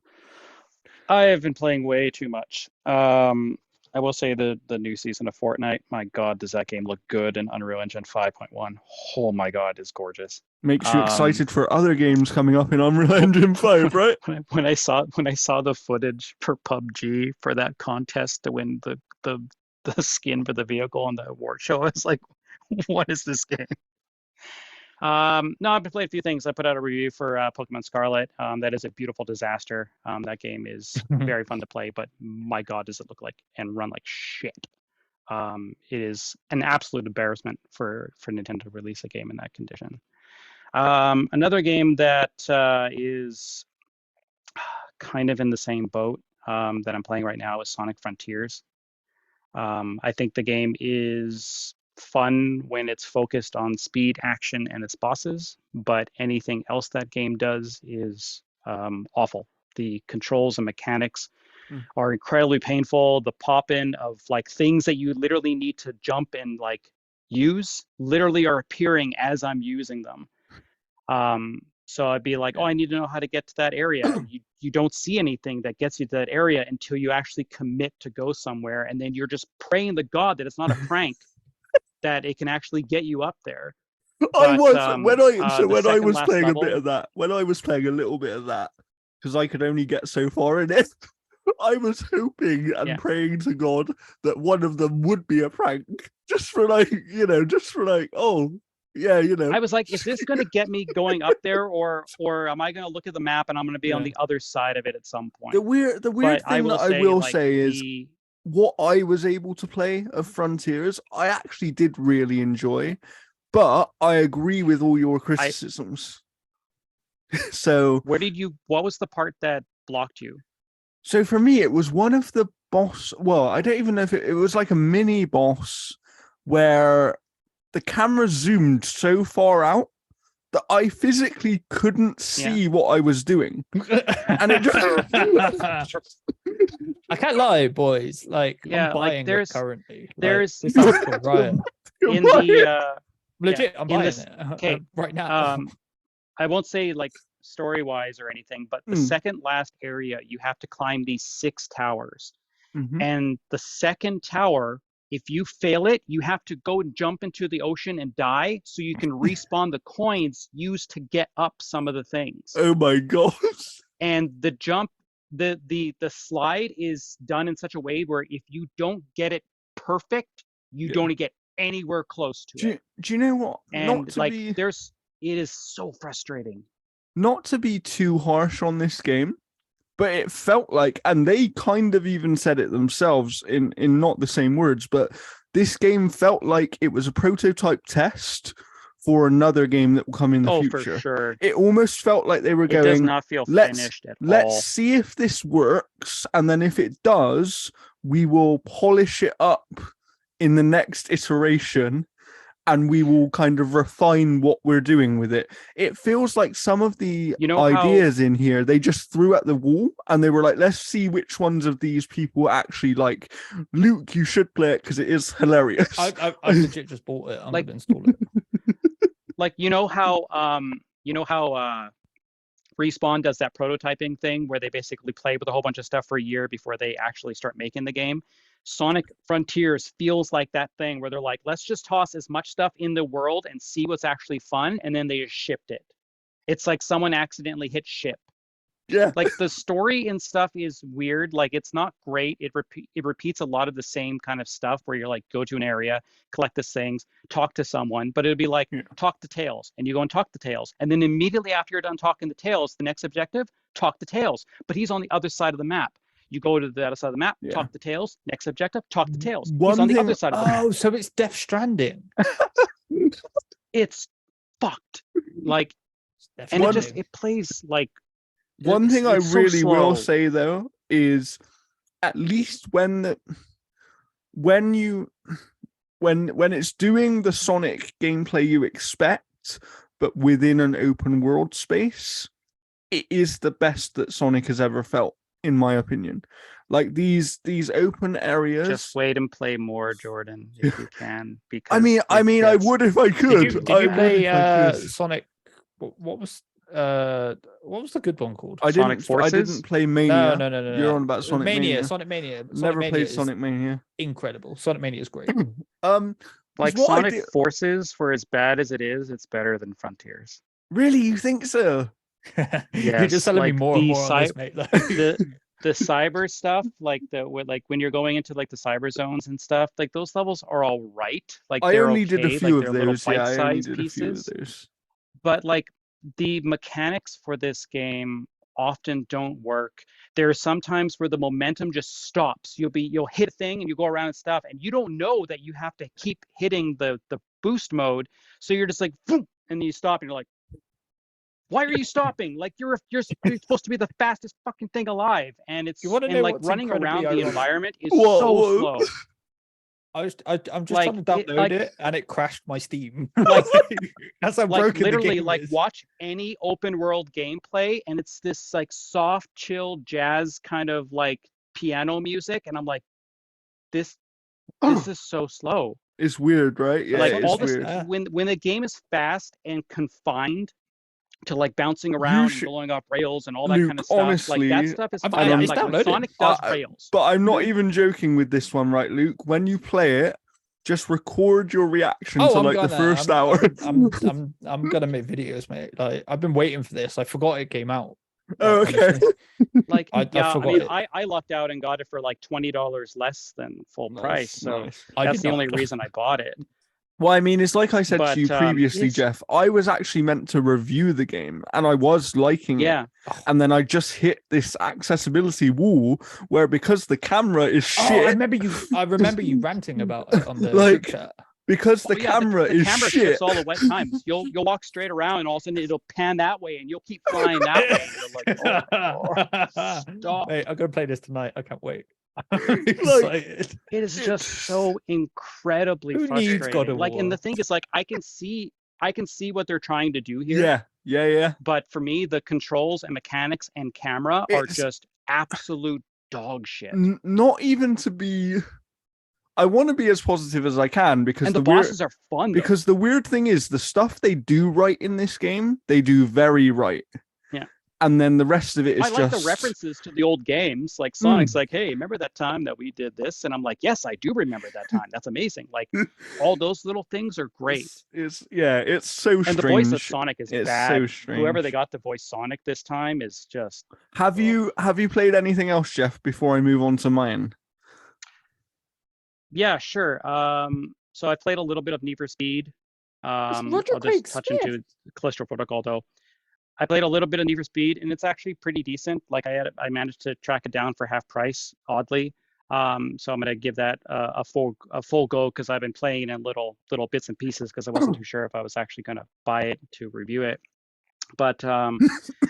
I have been playing way too much. I will say the new season of Fortnite, my God, does that game look good in Unreal Engine 5.1? Oh my God, it's gorgeous. Makes you excited for other games coming up in Unreal Engine 5, right? When I saw the footage for PUBG for that contest to win the skin for the vehicle on the award show, I was like, what is this game? No, I've been playing a few things. I put out a review for Pokemon Scarlet. That is a beautiful disaster. That game is very fun to play, but my God, does it look like and run like shit. It is an absolute embarrassment for Nintendo to release a game in that condition. Another game that is kind of in the same boat that I'm playing right now is Sonic Frontiers. I think the game is fun when it's focused on speed, action, and its bosses, but anything else that game does is awful. The controls and mechanics are incredibly painful. The pop-in of like things that you literally need to jump and like use literally are appearing as I'm using them. So I'd be like, oh, I need to know how to get to that area. You don't see anything that gets you to that area until you actually commit to go somewhere. And then you're just praying to God that it's not a prank, that it can actually get you up there. I But, was when I the when I second was last playing a level- bit of that, when I was playing a little bit of that, because I could only get so far in it, I was hoping and Yeah. praying to God that one of them would be a prank, just for like, oh yeah, I was like, is this going to get me going up there, or am I going to look at the map and I'm going to be on the other side of it at some point? the weird But thing that I will like, say is what I was able to play of Frontiers, I actually did really enjoy, but I agree with all your criticisms. So what was the part that blocked you? So for me, it was one of the boss. Well, I don't even know if it was like a mini boss where the camera zoomed so far out that I physically couldn't see what I was doing, and it just. I can't lie, boys. Like, I'm buying it currently. There's this is for Riot. In the legit, I'm buying it okay, right now. I won't say like story-wise or anything, but the second last area, you have to climb these 6 towers. And the second tower, if you fail it, you have to go and jump into the ocean and die so you can respawn the coins used to get up some of the things. Oh my god. And the jump, the slide is done in such a way where if you don't get it perfect, you don't get anywhere close to it. Do you know what? And it is so frustrating. Not to be too harsh on this game, but it felt like, and they kind of even said it themselves in not the same words, but this game felt like it was a prototype test for another game that will come in the future. For sure. It almost felt like they were going, it does not feel finished at all. Let's see if this works, and then if it does, we will polish it up in the next iteration, and we will kind of refine what we're doing with it. It feels like some of the ideas in here, they just threw at the wall and they were like, let's see which ones of these people actually like. Luke, you should play it because it is hilarious. I legit just bought it. I'm going to install it. Like, you know how Respawn does that prototyping thing where they basically play with a whole bunch of stuff for a year before they actually start making the game? Sonic Frontiers feels like that thing where they're like, let's just toss as much stuff in the world and see what's actually fun, and then they just shipped it. It's like someone accidentally hit ship. Yeah. Like the story and stuff is weird. Like it's not great. It repeats a lot of the same kind of stuff where you're like, go to an area, collect these things, talk to someone, but it'd be like, talk to Tails, and you go and talk to Tails. And then immediately after you're done talking to Tails, the next objective, talk to Tails, but he's on the other side of the map. You go to the other side of the map, talk to Tails. Next objective, talk to Tails. He's on the other side of the map. Oh, so it's Death Stranding. It's fucked. Like, and it plays like. One thing I really will say though is, at least when it's doing the Sonic gameplay you expect, but within an open world space, it is the best that Sonic has ever felt, in my opinion. Like these open areas. Just wait and play more, Jordan, if you can. Because I mean, I would if I could. Did you play Sonic? What was the good one called? I didn't play Mania. No. You're on about Sonic Mania. Sonic Mania. Never played Sonic Mania. Incredible. Sonic Mania is great. Like Sonic Forces, for as bad as it is, it's better than Frontiers. Really, you think so? Yes, you're just telling me more and more on this, mate. The cyber stuff, like when you're going into like the cyber zones and stuff, like those levels are all right. Like I only did a few of those. I only did a few of those. But like the mechanics for this game often don't work. There are some times where the momentum just stops. You'll hit a thing and you go around and stuff, and you don't know that you have to keep hitting the boost mode. So you're just like, and then you stop and you're like, why are you stopping? Like you're supposed to be the fastest fucking thing alive, and it's like running around the environment is so slow. I'm just trying to download it, and it crashed my Steam. Like that's how broken literally, the game is. Watch any open world gameplay, and it's this like soft, chill jazz kind of like piano music, and I'm like, this is so slow. It's weird, right? Yeah, like all this when the game is fast and confined to like bouncing You around should- and blowing off rails and all that Luke, kind of stuff. honestly, like that stuff is I've- fine. I- it's Like when downloaded. Sonic does I- rails. But I'm not even joking with this one, right, Luke? When you play it, just record your reaction to I'm like the gonna. first I'm, hour. I'm gonna make videos, mate. Like I've been waiting for this. I forgot it came out. Oh, Like, okay. honestly. Like I yeah, I forgot mean, it. I lucked out and got it for like $20 less than full price. So Nice. I that's did the not. only reason I bought it. Well, I mean, it's like I said But, to you previously, it's- Jeff. I was actually meant to review the game, and I was liking it. Yeah. And then I just hit this accessibility wall where because the camera is Oh, shit, I remember you ranting about it on the Like, group chat. because the Oh, yeah, camera the is camera shit. shifts all the wet times. You'll walk straight around and all of a sudden it'll pan that way and you'll keep flying that way. And you're like, oh, stop. Mate, I'm gonna play this tonight. I can't wait. I'm excited. It is just so incredibly Who needs frustrating. God of Like, and War? the thing is, like, I can see what they're trying to do here. Yeah. But for me, the controls and mechanics and camera are It's- just absolute dog shit. Not even to be. I want to be as positive as I can because And the weird- bosses are fun. Though. because the weird thing is the stuff they do right in this game, they do very right. Yeah. And then the rest of it is I like just the references to the old games. Like Sonic's like, hey, remember that time that we did this? And I'm like, yes, I do remember that time. That's amazing. Like all those little things are great. It's so And strange. the voice of Sonic is It's bad. so strange. Whoever they got to voice Sonic this time is just. Have you played anything else, Jeff, before I move on to mine? Yeah, sure. So I played a little bit of Need for Speed. Roger I'll just Craig touch Smith. into Callisto Protocol though. I played a little bit of Need for Speed, and it's actually pretty decent. Like I managed to track it down for half price, oddly. So I'm gonna give that a full go because I've been playing in little bits and pieces because I wasn't too sure if I was actually gonna buy it to review it. But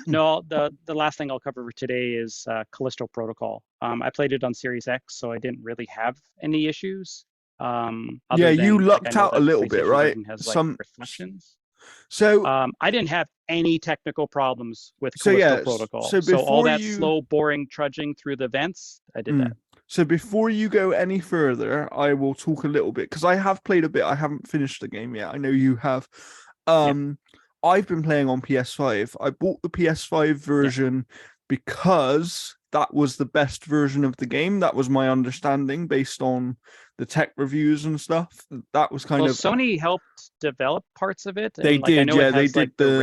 no, the last thing I'll cover today is Callisto Protocol. I played it on Series X, so I didn't really have any issues. Yeah, you lucked out a little bit, right? Has, like, Some reflections. so I didn't have any technical problems with So, Callisto yeah, Protocol. so So all before that you- slow, boring trudging through the vents, I did that. So before you go any further, I will talk a little bit because I have played a bit. I haven't finished the game yet. I know you have. I've been playing on PS5. I bought the PS5 version because that was the best version of the game. That was my understanding based on the tech reviews and stuff. That was kind Well, of Sony helped develop parts of it. They and, like, I did, know yeah, it they has, like, did the the-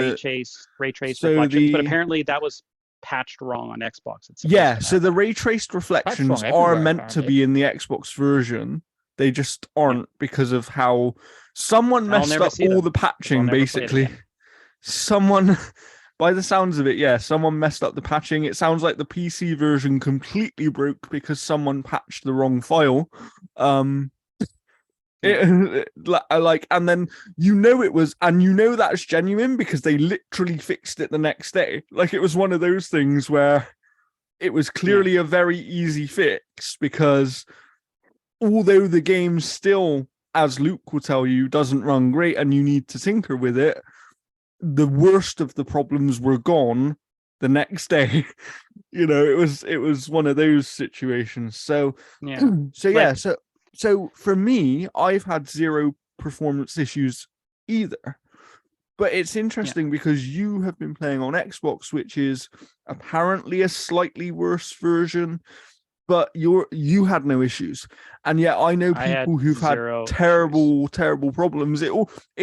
ray trace So reflections, but the- apparently that was patched wrong on Xbox. It's supposed Yeah, to so have the that. ray traced reflections are everywhere, meant to apparently. be in the Xbox version. They just aren't because of how someone I'll messed never up see all them, the patching, never play it basically. again. Someone, by the sounds of it, yeah, someone messed up the patching. It sounds like the PC version completely broke because someone patched the wrong file. And then it was, and that's genuine because they literally fixed it the next day. Like it was one of those things where it was clearly a very easy fix because although the game still, as Luke will tell you, doesn't run great and you need to tinker with it, the worst of the problems were gone the next day. It was one of those situations. So Yeah. So for me, I've had zero performance issues either. But it's interesting because you have been playing on Xbox, which is apparently a slightly worse version, but you had no issues. And yet I know I had people who've had zero terrible problems. It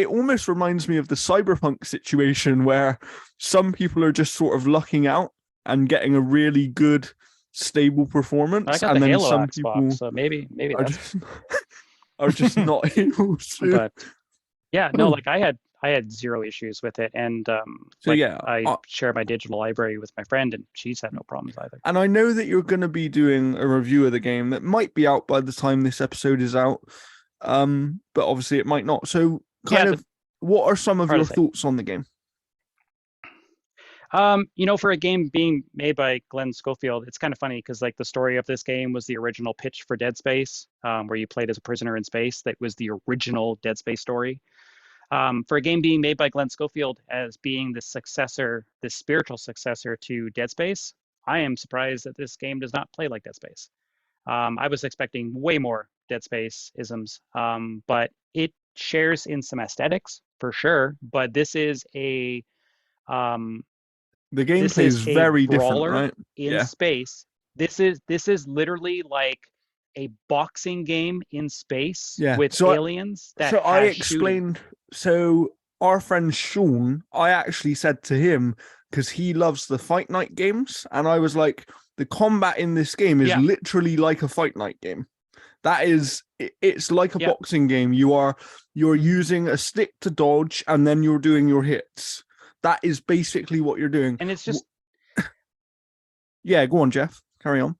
almost reminds me of the Cyberpunk situation where some people are just sort of lucking out and getting a really good stable performance. I got and the then Halo some Xbox, people so maybe are that's. just, are just not able to. But yeah, no, like I had zero issues with it, and I share my digital library with my friend, and she's had no problems either. And I know that you're going to be doing a review of the game that might be out by the time this episode is out, but obviously it might not. So, what are some of your thoughts on the game? For a game being made by Glenn Schofield, it's kind of funny because like the story of this game was the original pitch for Dead Space, where you played as a prisoner in space. That was the original Dead Space story. For a game being made by Glenn Schofield as being the spiritual successor to Dead Space, I am surprised that this game does not play like Dead Space. I was expecting way more Dead Space isms, but it shares in some aesthetics for sure. But this is a The this gameplay is a very different, brawler right? in Yeah. space. This is literally like a boxing game in space Yeah. with So aliens that I has shooting. explained. So our friend Sean, I actually said to him, because he loves the Fight Night games, and I was like, the combat in this game is Yeah. literally like a Fight Night game. That is, it's like a Yeah. boxing game. You're using a stick to dodge, and then you're doing your hits. That is basically what you're doing. And it's just Yeah, go on, Jeff. Carry on.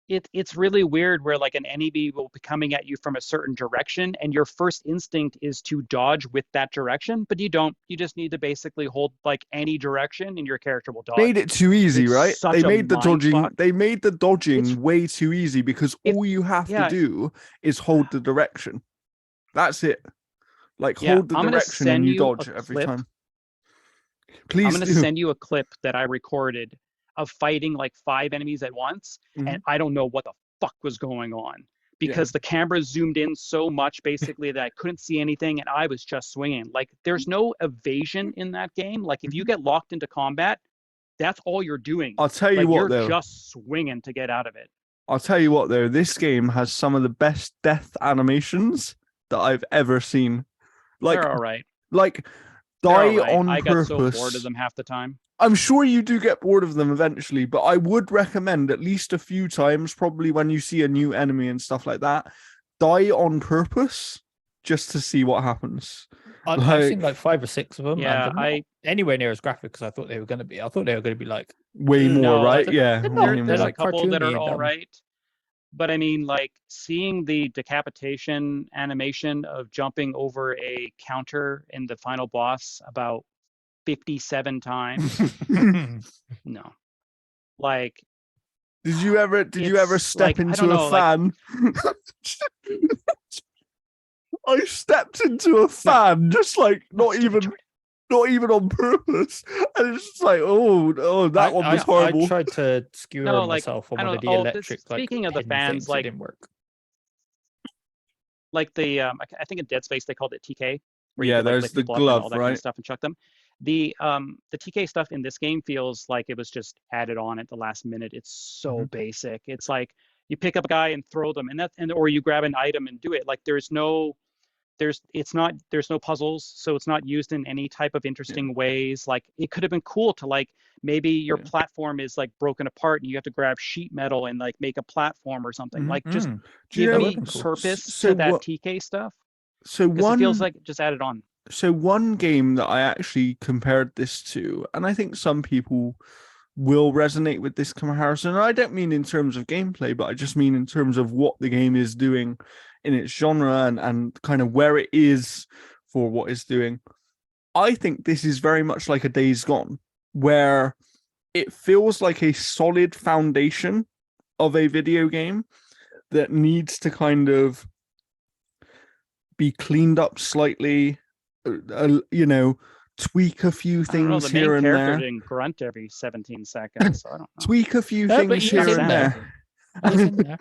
it's really weird where like an enemy will be coming at you from a certain direction, and your first instinct is to dodge with that direction, but you don't. You just need to basically hold like any direction, and your character will dodge. Made it too easy, It's right? such They a made the dodging. mindfuck. They made the dodging It's- way too easy because if- all you have yeah. to do is hold the direction. That's it. Like Yeah, hold the I'm gonna direction and send you you dodge a every clip. time. I'm Please going to do. send you a clip that I recorded of fighting like 5 enemies at once, and I don't know what the fuck was going on because the camera zoomed in so much basically that I couldn't see anything, and I was just swinging. Like there's no evasion in that game. Like if you get locked into combat, that's all you're doing. I'll tell you Like what, you're though. just swinging to get out of it. I'll tell you what, though. This game has some of the best death animations that I've ever seen. Like, They're all right. like They're all die right. on I purpose. got so bored of them half the time. I'm sure you do get bored of them eventually, but I would recommend at least a few times, probably when you see a new enemy and stuff like that, die on purpose just to see what happens. I've seen like 5 or 6 of them. Yeah, and they're not anywhere near as graphic as I thought they were going to be. I thought they were going to be like Way more, No, right? like, Yeah. way There's more. a couple that are cartoony, all dumb. right. But I mean, like seeing the decapitation animation of jumping over a counter in the final boss about 57 times. No. Like, Did you ever it's step like, I into don't a know, like- fan? I stepped into a fan, just like not even on purpose, and it's just like, oh, that one was horrible. I tried to skewer No, like, myself on I one of don't- the oh, electric. speaking of the pin fans, things, like- it didn't work. like the I think in Dead Space they called it TK, where Yeah, you could like there's lift the people up and glove, all that kind right? of stuff and chuck them. The TK stuff in this game feels like it was just added on at the last minute. It's so basic. It's like you pick up a guy and throw them, or you grab an item and do it. Like there's no puzzles, so it's not used in any type of interesting ways. Like it could have been cool to like maybe your platform is like broken apart and you have to grab sheet metal and like make a platform or something. Like just give me purpose to that TK stuff. So Because it feels like just added on. So one game that I actually compared this to, and I think some people will resonate with this comparison. And I don't mean in terms of gameplay, but I just mean in terms of what the game is doing in its genre and kind of where it is for what it's doing. I think this is very much like a Days Gone, where it feels like a solid foundation of a video game that needs to kind of be cleaned up slightly, tweak a few things the here main and character there. didn't grunt every 17 seconds, so I don't know. Tweak a few No, but things he's here in and there. there. He's in there.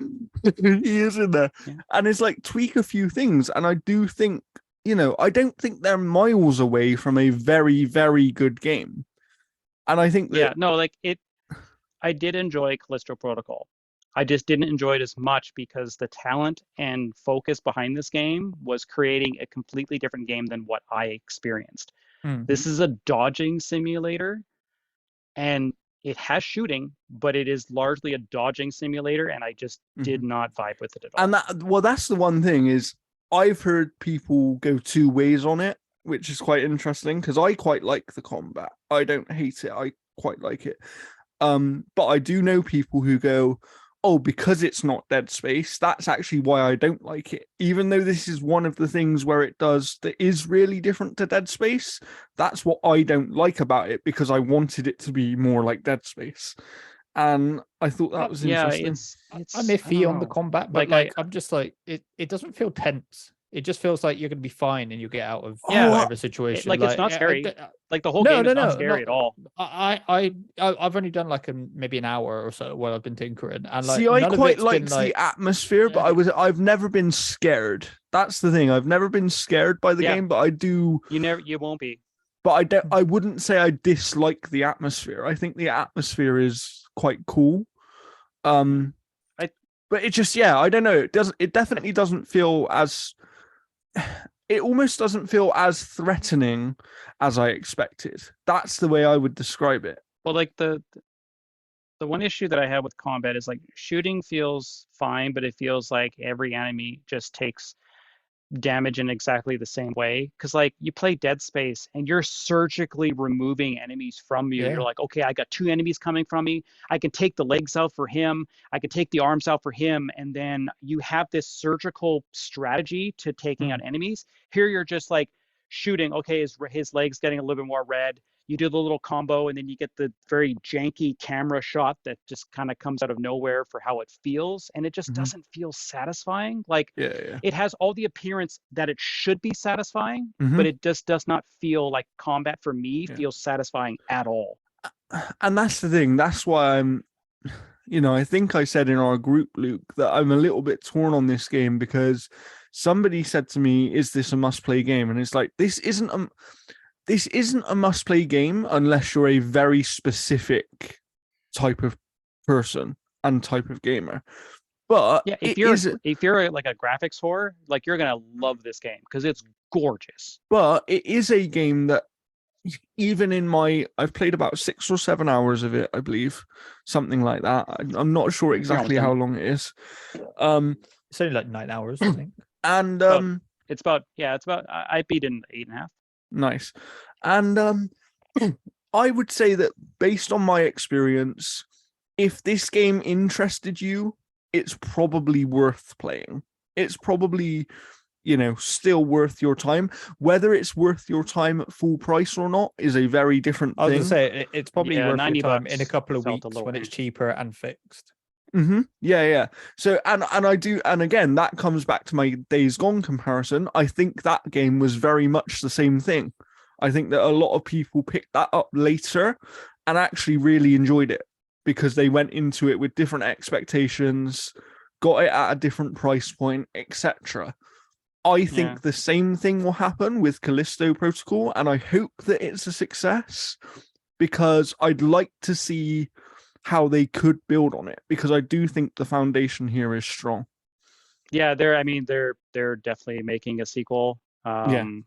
He is in there. Yeah. And it's like tweak a few things. And I do think, I don't think they're miles away from a very, very good game. And I think that Yeah, no, like I did enjoy Callisto Protocol. I just didn't enjoy it as much because the talent and focus behind this game was creating a completely different game than what I experienced. This is a dodging simulator, and it has shooting, but it is largely a dodging simulator, and I just did not vibe with it at all. And that's the one thing is I've heard people go two ways on it, which is quite interesting because I quite like the combat. I don't hate it. I quite like it. But I do know people who go, oh, because it's not Dead Space, that's actually why I don't like it. Even though this is one of the things where it does that is really different to Dead Space, that's what I don't like about it because I wanted it to be more like Dead Space. And I thought that was interesting. it's I'm iffy on the combat, but Like, I'm just like it doesn't feel tense. It just feels like you're going to be fine and you get out of Yeah, whatever situation. it's not scary. Like the whole game is not scary at all. I've only done like maybe an hour or so while I've been tinkering, and like See, I none of quite it's liked been, the atmosphere, but I've never been scared. That's the thing. I've never been scared by the game, but I do. You won't be. But I wouldn't say I dislike the atmosphere. I think the atmosphere is quite cool. But it just, I don't know. It definitely doesn't feel as, it almost doesn't feel as threatening as I expected. That's the way I would describe it. Well, like the one issue that I have with combat is like shooting feels fine, but it feels like every enemy just takes damage in exactly the same way. Because like you play Dead Space and you're surgically removing enemies from you. Yeah. You're like, okay, I got 2 enemies coming from me. I can take the legs out for him. I can take the arms out for him. And then you have this surgical strategy to taking out enemies. Here you're just like shooting. Okay, his legs getting a little bit more red. You do the little combo, and then you get the very janky camera shot that just kind of comes out of nowhere for how it feels, and it just doesn't feel satisfying. Like it has all the appearance that it should be satisfying, but it just does not feel like combat for me feels satisfying at all. And that's the thing. That's why I'm, I think I said in our group, Luke, that I'm a little bit torn on this game because somebody said to me, "Is this a must-play game?" And it's like, this isn't a must-play game unless you're a very specific type of person and type of gamer. But yeah, if you're like a graphics whore, like you're gonna love this game because it's gorgeous. But it is a game that even in I've played about 6 or 7 hours of it, I believe, something like that. I'm not sure exactly how long it is. It's only like 9 hours, I think. And it's about I beat in 8.5. Nice. And I would say that based on my experience, if this game interested you, it's probably worth playing. It's probably, still worth your time. Whether it's worth your time at full price or not is a very different thing. I was going to say, it's probably worth your time in a couple of weeks when it's cheaper and fixed. Yeah. So and I do, and again, that comes back to my Days Gone comparison. I think that game was very much the same thing. I think that a lot of people picked that up later and actually really enjoyed it because they went into it with different expectations, got it at a different price point, etc. I think the same thing will happen with Callisto Protocol, and I hope that it's a success because I'd like to see how they could build on it because I do think the foundation here is strong. Yeah, they're definitely making a sequel. When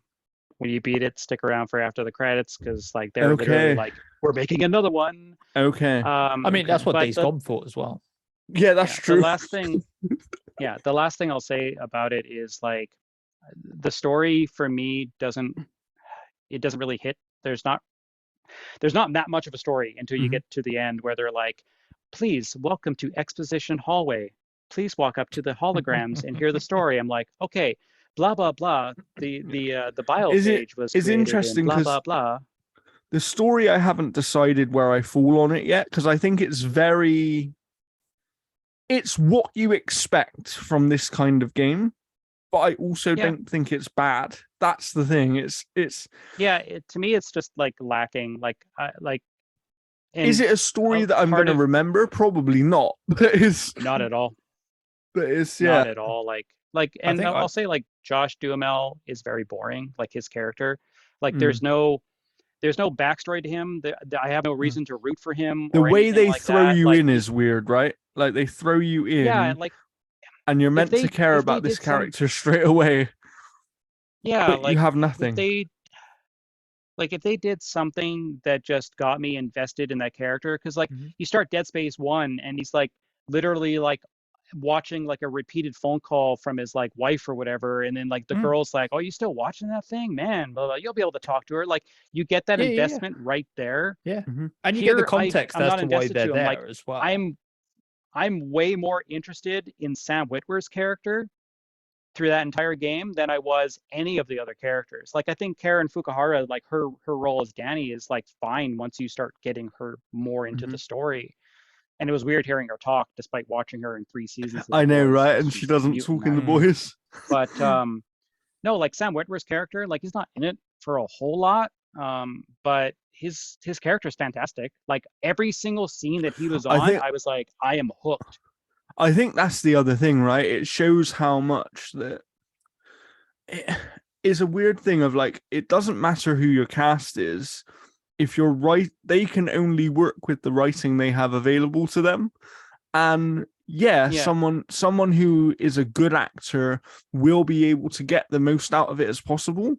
you beat it, stick around for after the credits because like they're literally like, we're making another one. Okay. I mean, that's what Days Gone thought as well. Yeah, that's true. The last thing I'll say about it is like the story for me doesn't really hit. There's not that much of a story until you get to the end where they're like, please welcome to Exposition Hallway. Please walk up to the holograms and hear the story. I'm like, okay, blah blah blah. The bio page was interesting. Blah blah blah. The story, I haven't decided where I fall on it yet because I think it's what you expect from this kind of game, but I also don't think it's bad. That's the thing. It's to me it's just like lacking. Is it a story that I'm going to remember? Probably not. But it's not at all. But it's not at all. And I'll say like Josh Duhamel is very boring. Like his character, like there's no backstory to him. I have no reason to root for him. The way they throw you in is weird, right? Like they throw you in, and you're meant to care about this character straight away. Yeah, but you have nothing. If they did something that just got me invested in that character, because you start Dead Space 1 and he's like literally like watching like a repeated phone call from his like wife or whatever, and then like the girl's like, "Oh, you still watching that thing, man? Blah, you'll be able to talk to her." Like you get that investment right there. Yeah, and you get the context as to why they're there as well. I'm way more interested in Sam Witwer's character through that entire game than I was any of the other characters. Like I think Karen Fukuhara, like her role as Danny is like fine once you start getting her more into the story. And it was weird hearing her talk despite watching her in 3 seasons. I know, right? And she doesn't talk in the voice. But no, like Sam Witwer's character, like he's not in it for a whole lot. But his character is fantastic. Like every single scene that he was on, I was like, I am hooked. I think that's the other thing, right? It shows how much that is a weird thing of like, it doesn't matter who your cast is. If you're right, they can only work with the writing they have available to them. And yeah, someone who is a good actor will be able to get the most out of it as possible.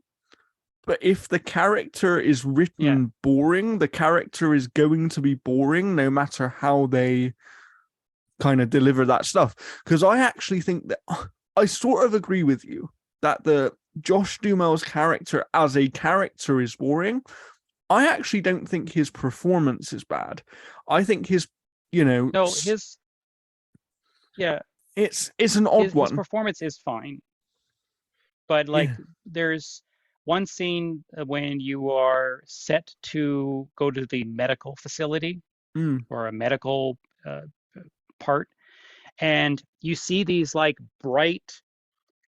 But if the character is written boring, the character is going to be boring no matter how they kind of deliver that stuff. Because I actually think that I sort of agree with you that the Josh Duhamel's character as a character is boring. I actually don't think his performance is bad. I think his, it's an odd one. His performance is fine. But there's one scene when you are set to go to the medical facility or a medical part, and you see these like bright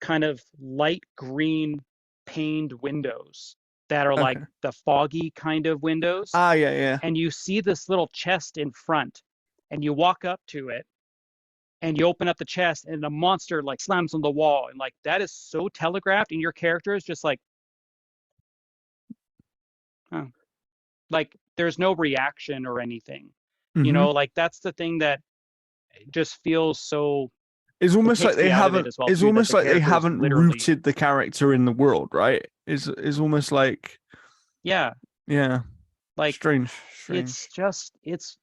kind of light green paned windows that are like the foggy kind of windows. Yeah. And you see this little chest in front, and you walk up to it, and you open up the chest, and a monster like slams on the wall, and like that is so telegraphed, and your character is just like, oh, like there's no reaction or anything. Like that's the thing that just feels so. It's almost like they haven't. Well, it's almost like they haven't rooted the character in the world, right? It's almost like. Yeah. Like strange. It's just it's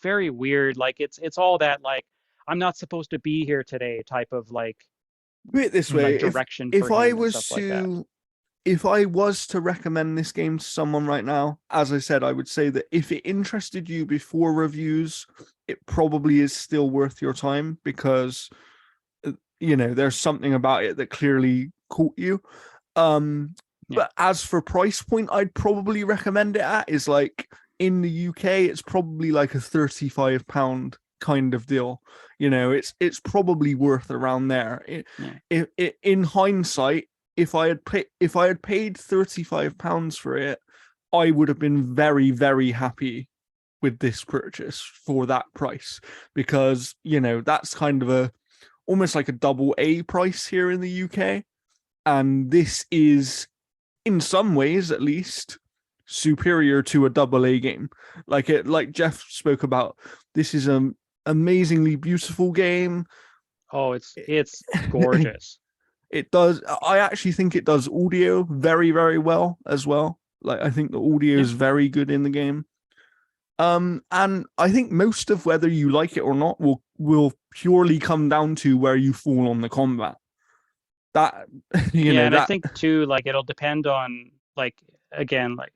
very weird. Like it's all that like I'm not supposed to be here today type of like. Put it this way: direction. If I was to. If I was to recommend this game to someone right now, as I said, I would say that if it interested you before reviews, it probably is still worth your time because, there's something about it that clearly caught you. But as for price point, I'd probably recommend it at is like in the UK, it's probably like a £35 kind of deal. It's probably worth around there. In hindsight, if I had paid £35 for it, I would have been very, very happy with this purchase for that price because that's kind of almost like a double A price here in the UK, and this is in some ways at least superior to a double A game. Like Jeff spoke about, this is an amazingly beautiful game. Oh, it's gorgeous. It does. I actually think it does audio very, very well as well. Like I think the audio is very good in the game. And I think most of whether you like it or not will purely come down to where you fall on the combat. That and I think too, like it'll depend on like again, like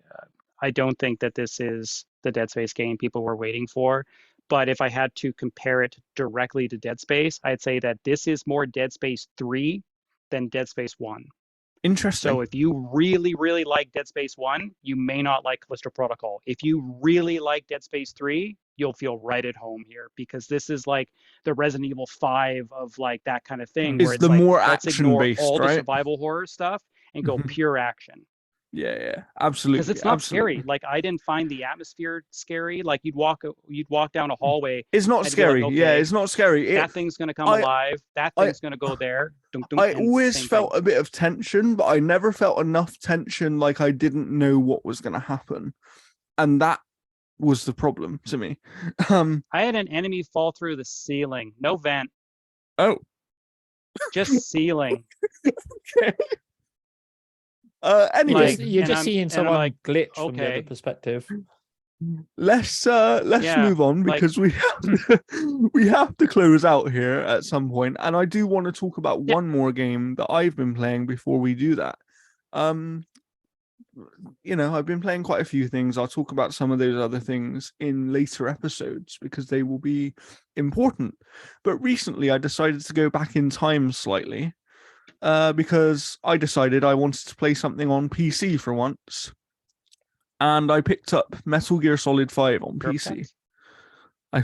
I don't think that this is the Dead Space game people were waiting for. But if I had to compare it directly to Dead Space, I'd say that this is more Dead Space 3 than Dead Space 1. Interesting. So if you really, really like Dead Space 1, you may not like Callisto Protocol. If you really like Dead Space 3, you'll feel right at home here because this is like the Resident Evil 5 of like that kind of thing. It's where it's the like, more let's action ignore based, all right? the survival horror stuff and go pure action. Yeah, absolutely. Because it's not scary. Like I didn't find the atmosphere scary. Like you'd walk down a hallway. It's not scary. Like, okay, yeah, it's not scary. That thing's gonna come alive. That thing's gonna go there. I always felt a bit of tension, but I never felt enough tension like I didn't know what was gonna happen, and that was the problem to me. I had an enemy fall through the ceiling. No vent. Oh. Just ceiling. Okay. Anyway, you're just seeing someone like glitch from the other perspective. Let's move on because we have to close out here at some point, and I do want to talk about one more game that I've been playing before we do that. I've been playing quite a few things. I'll talk about some of those other things in later episodes because they will be important. But recently I decided to go back in time slightly. Because I decided I wanted to play something on PC for once, and I picked up Metal Gear Solid 5 on PC. I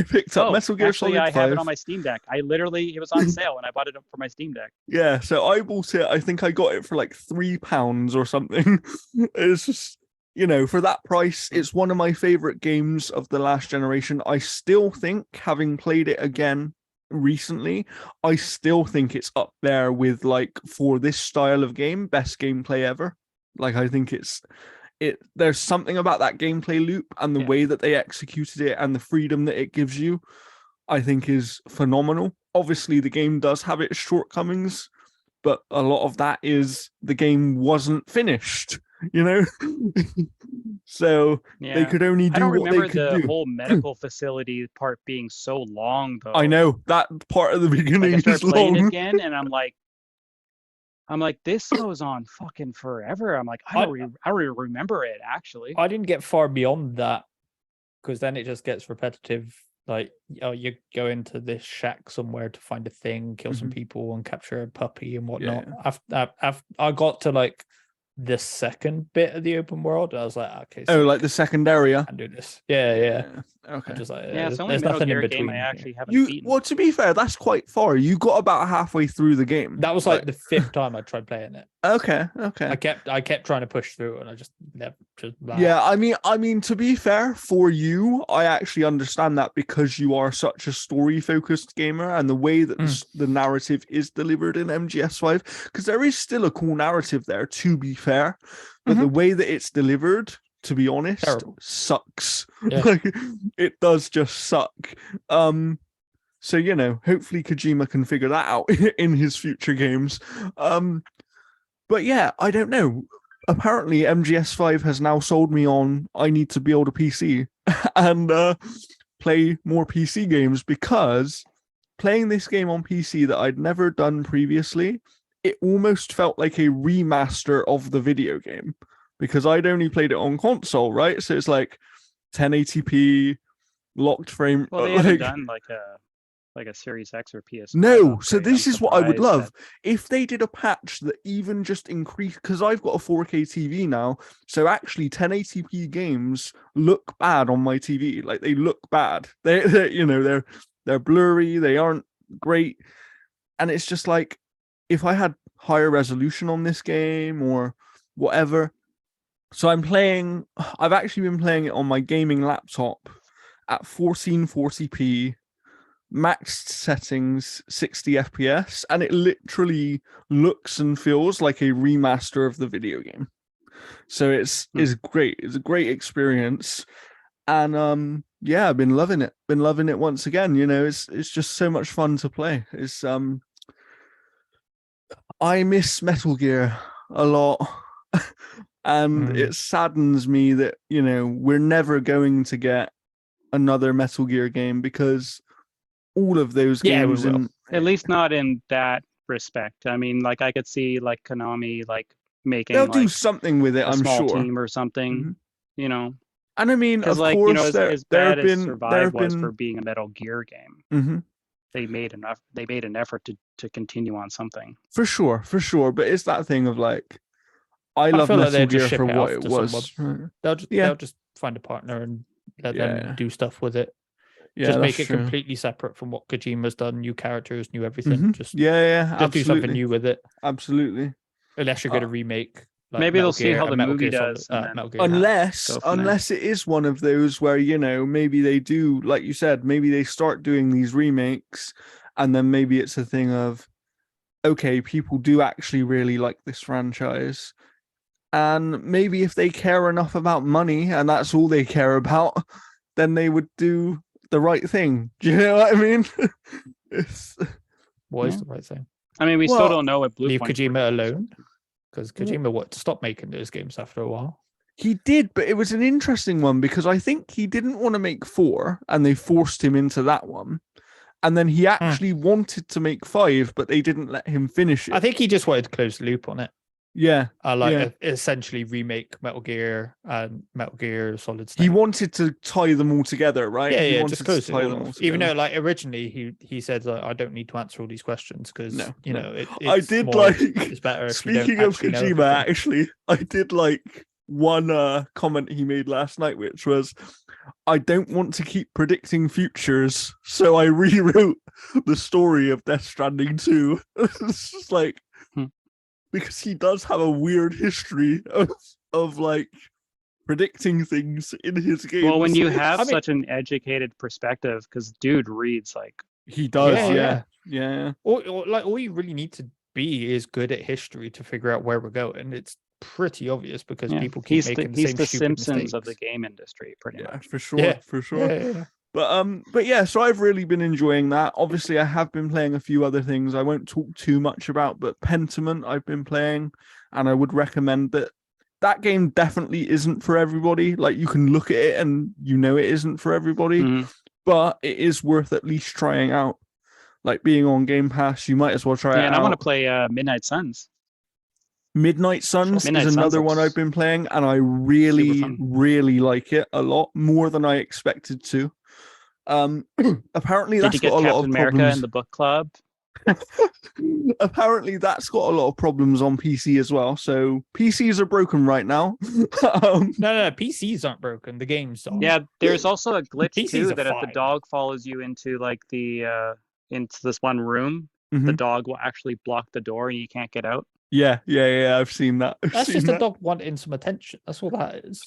picked up Metal Gear Solid 5. I have it on my Steam Deck. It was on sale, and I bought it for my Steam Deck. Yeah, so I bought it. I think I got it for like £3 or something. It's just, for that price, it's one of my favorite games of the last generation. I still think, having played it again recently, I still think it's up there with, like, for this style of game, best gameplay ever. Like, I think there's something about that gameplay loop and the way that they executed it and the freedom that it gives you, I think is phenomenal. Obviously, the game does have its shortcomings, but a lot of that is the game wasn't finished, So they could only do what they could do. I don't remember the whole medical facility part being so long, though. I know that part of the beginning like, I start is playing long. again, and I'm like, this goes on fucking forever. I'm like, I don't remember it, actually. I didn't get far beyond that, because then it just gets repetitive. Like, you go into this shack somewhere to find a thing, kill some people, and capture a puppy and whatnot. Yeah. I got to like the second bit of the open world, and I was like, okay. So like the second area. I can do this. Yeah. Okay. Just like, it's the only there's Metal nothing Gear in between. game I actually haven't beaten. Well, to be fair, that's quite far. You got about halfway through the game. That was like the 5th time I tried playing it. Okay. I kept trying to push through, and I just never Yeah, I mean, to be fair, for you, I actually understand that, because you are such a story-focused gamer, and the way that the narrative is delivered in MGS5, because there is still a cool narrative there, to be fair, but the way that it's delivered, to be honest, sucks. Yeah. Like, it does just suck. So, hopefully Kojima can figure that out in his future games. But yeah, I don't know. Apparently MGS5 has now sold me on I need to build a PC and play more PC games, because playing this game on PC that I'd never done previously, it almost felt like a remaster of the video game, because I'd only played it on console, right? So it's like 1080p, locked frame. Well, they haven't done like a Series X or PS. No, so this is what I would love. If they did a patch that even just increased, because I've got a 4K TV now, so actually 1080p games look bad on my TV. Like, they look bad. They're blurry, they aren't great. And it's just like, if I had higher resolution on this game or whatever. So I've actually been playing it on my gaming laptop at 1440p, maxed settings, 60 FPS, and it literally looks and feels like a remaster of the video game. So it's great. It's a great experience. And I've been loving it. Once again. It's just so much fun to play. It's I miss Metal Gear a lot. And it saddens me that, we're never going to get another Metal Gear game, because all of those games, at least not in that respect. I mean, like, I could see like Konami making they'll do something with it, a I'm small sure, team or something, And I mean, of like, course, as bad as Survive was for being a Metal Gear game, they made an effort to continue on something. For sure. But it's that thing of like, I love feel like Metal they'd Gear just ship for it what off it to was. someone. They'll just find a partner and let them do stuff with it. Yeah, just make it true. completely separate from what Kojima's done. New characters, new everything. Just absolutely. do something new with it. Absolutely. Unless you're going to remake. Like maybe Metal they'll see Gear, how the Metal movie Gear does. Metal Gear Unless it is one of those where, maybe they do, like you said, maybe they start doing these remakes, and then maybe it's a thing of, okay, people do actually really like this franchise. And maybe if they care enough about money and that's all they care about, then they would do the right thing. Do you know what I mean? What is the right thing? I mean, we still don't know what Blue leave Point Kojima alone, because Kojima wanted to stop making those games after a while. He did, but it was an interesting one, because I think he didn't want to make 4, and they forced him into that one. And then he actually wanted to make 5, but they didn't let him finish it. I think he just wanted to close the loop on it. Yeah. Essentially remake Metal Gear and Metal Gear Solid Snake. He wanted to tie them all together, right? Yeah, just close it all off. Even though, like, originally he said, like, I don't need to answer all these questions, because it's it's better. Speaking of Kojima, actually, I did like one comment he made last night, which was, I don't want to keep predicting futures, so I rewrote the story of Death Stranding 2. It's just like, because he does have a weird history of like predicting things in his games. Well, when you have such an educated perspective, because dude reads like He does, Yeah. yeah. Or like all you really need to be is good at history to figure out where we're going. It's pretty obvious because Yeah. people keep making the he's same the stupid Simpsons mistakes. of the game industry, pretty Yeah, much. for sure, Yeah. for sure. Yeah. But yeah, so I've really been enjoying that. Obviously, I have been playing a few other things I won't talk too much about, but Pentiment I've been playing, and I would recommend that. That game definitely isn't for everybody. Like, you can look at it and you know it isn't for everybody, Mhm. but it is worth at least trying out. Like, being on Game Pass, you might as well try Yeah, it and out. I want to play Midnight Suns. Midnight Suns Midnight is Suns another one looks I've been playing, and I super really, fun. really like it a lot more than I expected to. Apparently Did that's you get got a lot Captain of America problems. in the book club? Apparently that's got a lot of problems on PC as well. So PCs are broken right now. No, PCs aren't broken. The games are. Yeah, there's also a glitch PCs too are that if the fine. dog follows you into like the into this one room, the Mhm. dog will actually block the door and you can't get out. Yeah. I've seen that. That's just a dog wanting some attention. That's all that is.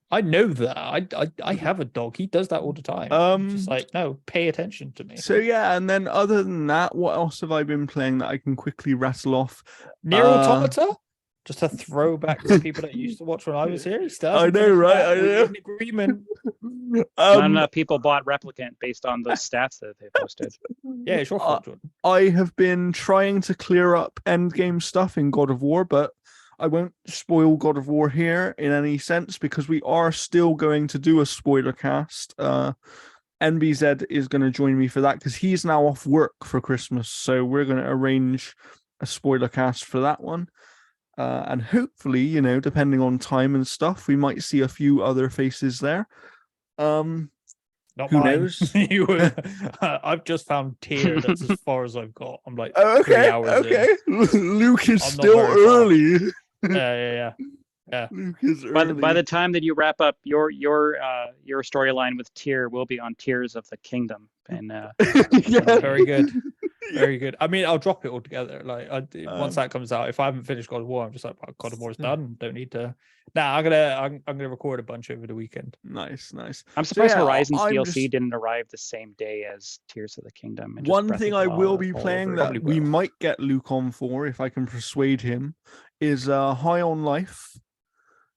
I know that. I have a dog. He does that all the time. Just like, no, pay attention to me. So yeah, and then other than that, what else have I been playing that I can quickly rattle off? Near Automata? Just a throwback to the people that used to watch when I was here. He still I hasn't know, finished right? that. I We're know. in agreement. Not enough people bought Replicant based on those stats that they posted. Yeah, it's your fault, Jordan. I have been trying to clear up endgame stuff in God of War, but I won't spoil God of War here in any sense because we are still going to do a spoiler cast. NBZ is going to join me for that because he's now off work for Christmas, so we're going to arrange a spoiler cast for that one. And hopefully, you know, depending on time and stuff, we might see a few other faces there. Not who mine. knows? I've just found tier. That's as far as I've got. I'm like Oh, 3 okay, hours okay. Luke is I'm not still very far. early. Yeah. Luke is By early. the time that you wrap up your storyline with Tyr, will be on Tears of the Kingdom, and Yeah. Very good. Very good. I mean, I'll drop it all together. Like, once that comes out, if I haven't finished God of War, I'm just like, oh, God of War's done. Don't need to. Nah, I'm gonna record a bunch over the weekend. Nice. I'm surprised yeah, Horizon's I'm DLC just- didn't arrive the same day as Tears of the Kingdom. And just One Breath thing of I the will Wild be all playing over that Probably we will. might get Luke on for if I can persuade him is High on Life.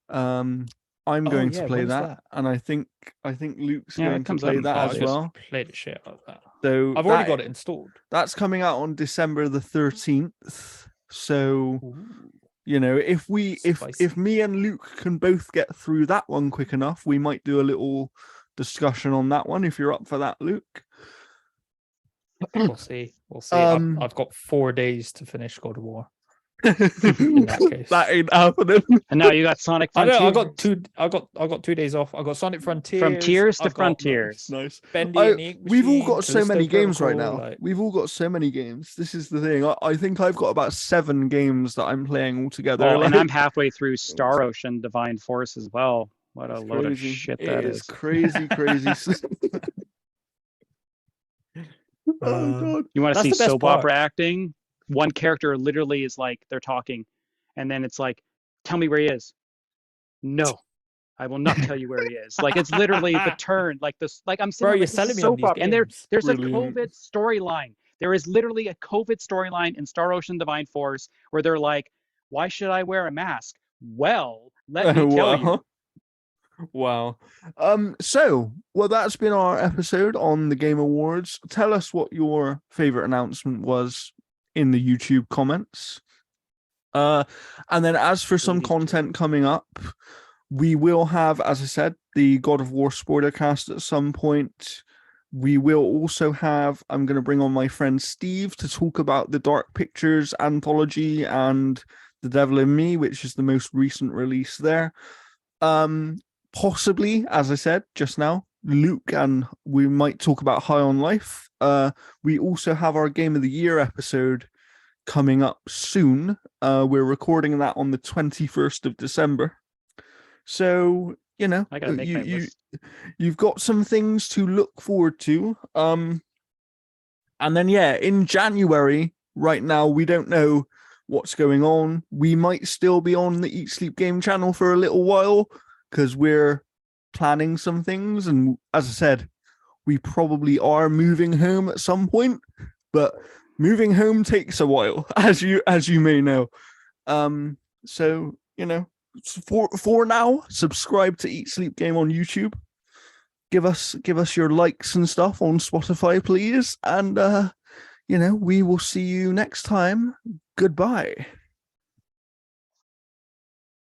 I'm Oh, going to yeah, play when's that, and I think Luke's Yeah, going it to comes out play in that I'll as August. just well. play the shit out of that. So I've already got it installed. That's coming out on December the 13th. So you know, if Spicy. me and Luke can both get through that one quick enough, we might do a little discussion on that one. If you're up for that, Luke. We'll see. Um, I've got 4 days to finish God of War. In that case, that ain't happening. And now you got Sonic I Frontiers. know. I got 2 days off. I got Sonic Frontiers. From Tears to I've got Frontiers. Nice. Bendy and the Ink We've all Machine, got so Callisto many games right Protocol, now. like- We've all got so many games. This is the thing. I think I've got about 7 games that I'm playing all together. Oh, and like- I'm halfway through Star Ocean Divine Force as well. What a It's load of crazy. shit It that is is. crazy. Oh god. You want to That's see the best soap part. opera acting? One character literally is like, they're talking, and then it's like, tell me where he is. No, I will not tell you where he is. Like, it's literally the turn. Like this, like I'm Bro, saying, you're selling me on soap these opera. And games. there's a Brilliant. COVID storyline. There is literally a COVID storyline in Star Ocean Divine Force where they're like, why should I wear a mask? Well, let me tell you. Wow. So, well, that's been our episode on the Game Awards. Tell us what your favorite announcement was in the YouTube comments. And then as for some Please do. content coming up, we will have, as I said, the God of War spoiler cast at some point. We will also have, I'm going to bring on my friend Steve to talk about the Dark Pictures anthology and The Devil in Me, which is the most recent release there. Possibly, as I said just now, Luke, and we might talk about High on Life. We also have our Game of the Year episode coming up soon. We're recording that on the 21st of December. So, you know, I gotta make my list. you've got some things to look forward to. And then, yeah, in January, right now, we don't know what's going on. We might still be on the Eat Sleep Game channel for a little while because we're planning some things. And as I said, we probably are moving home at some point, but moving home takes a while, as you may know. So, you know, for now, subscribe to Eat Sleep Game on YouTube. Give us your likes and stuff on Spotify, please. And you know, we will see you next time. Goodbye.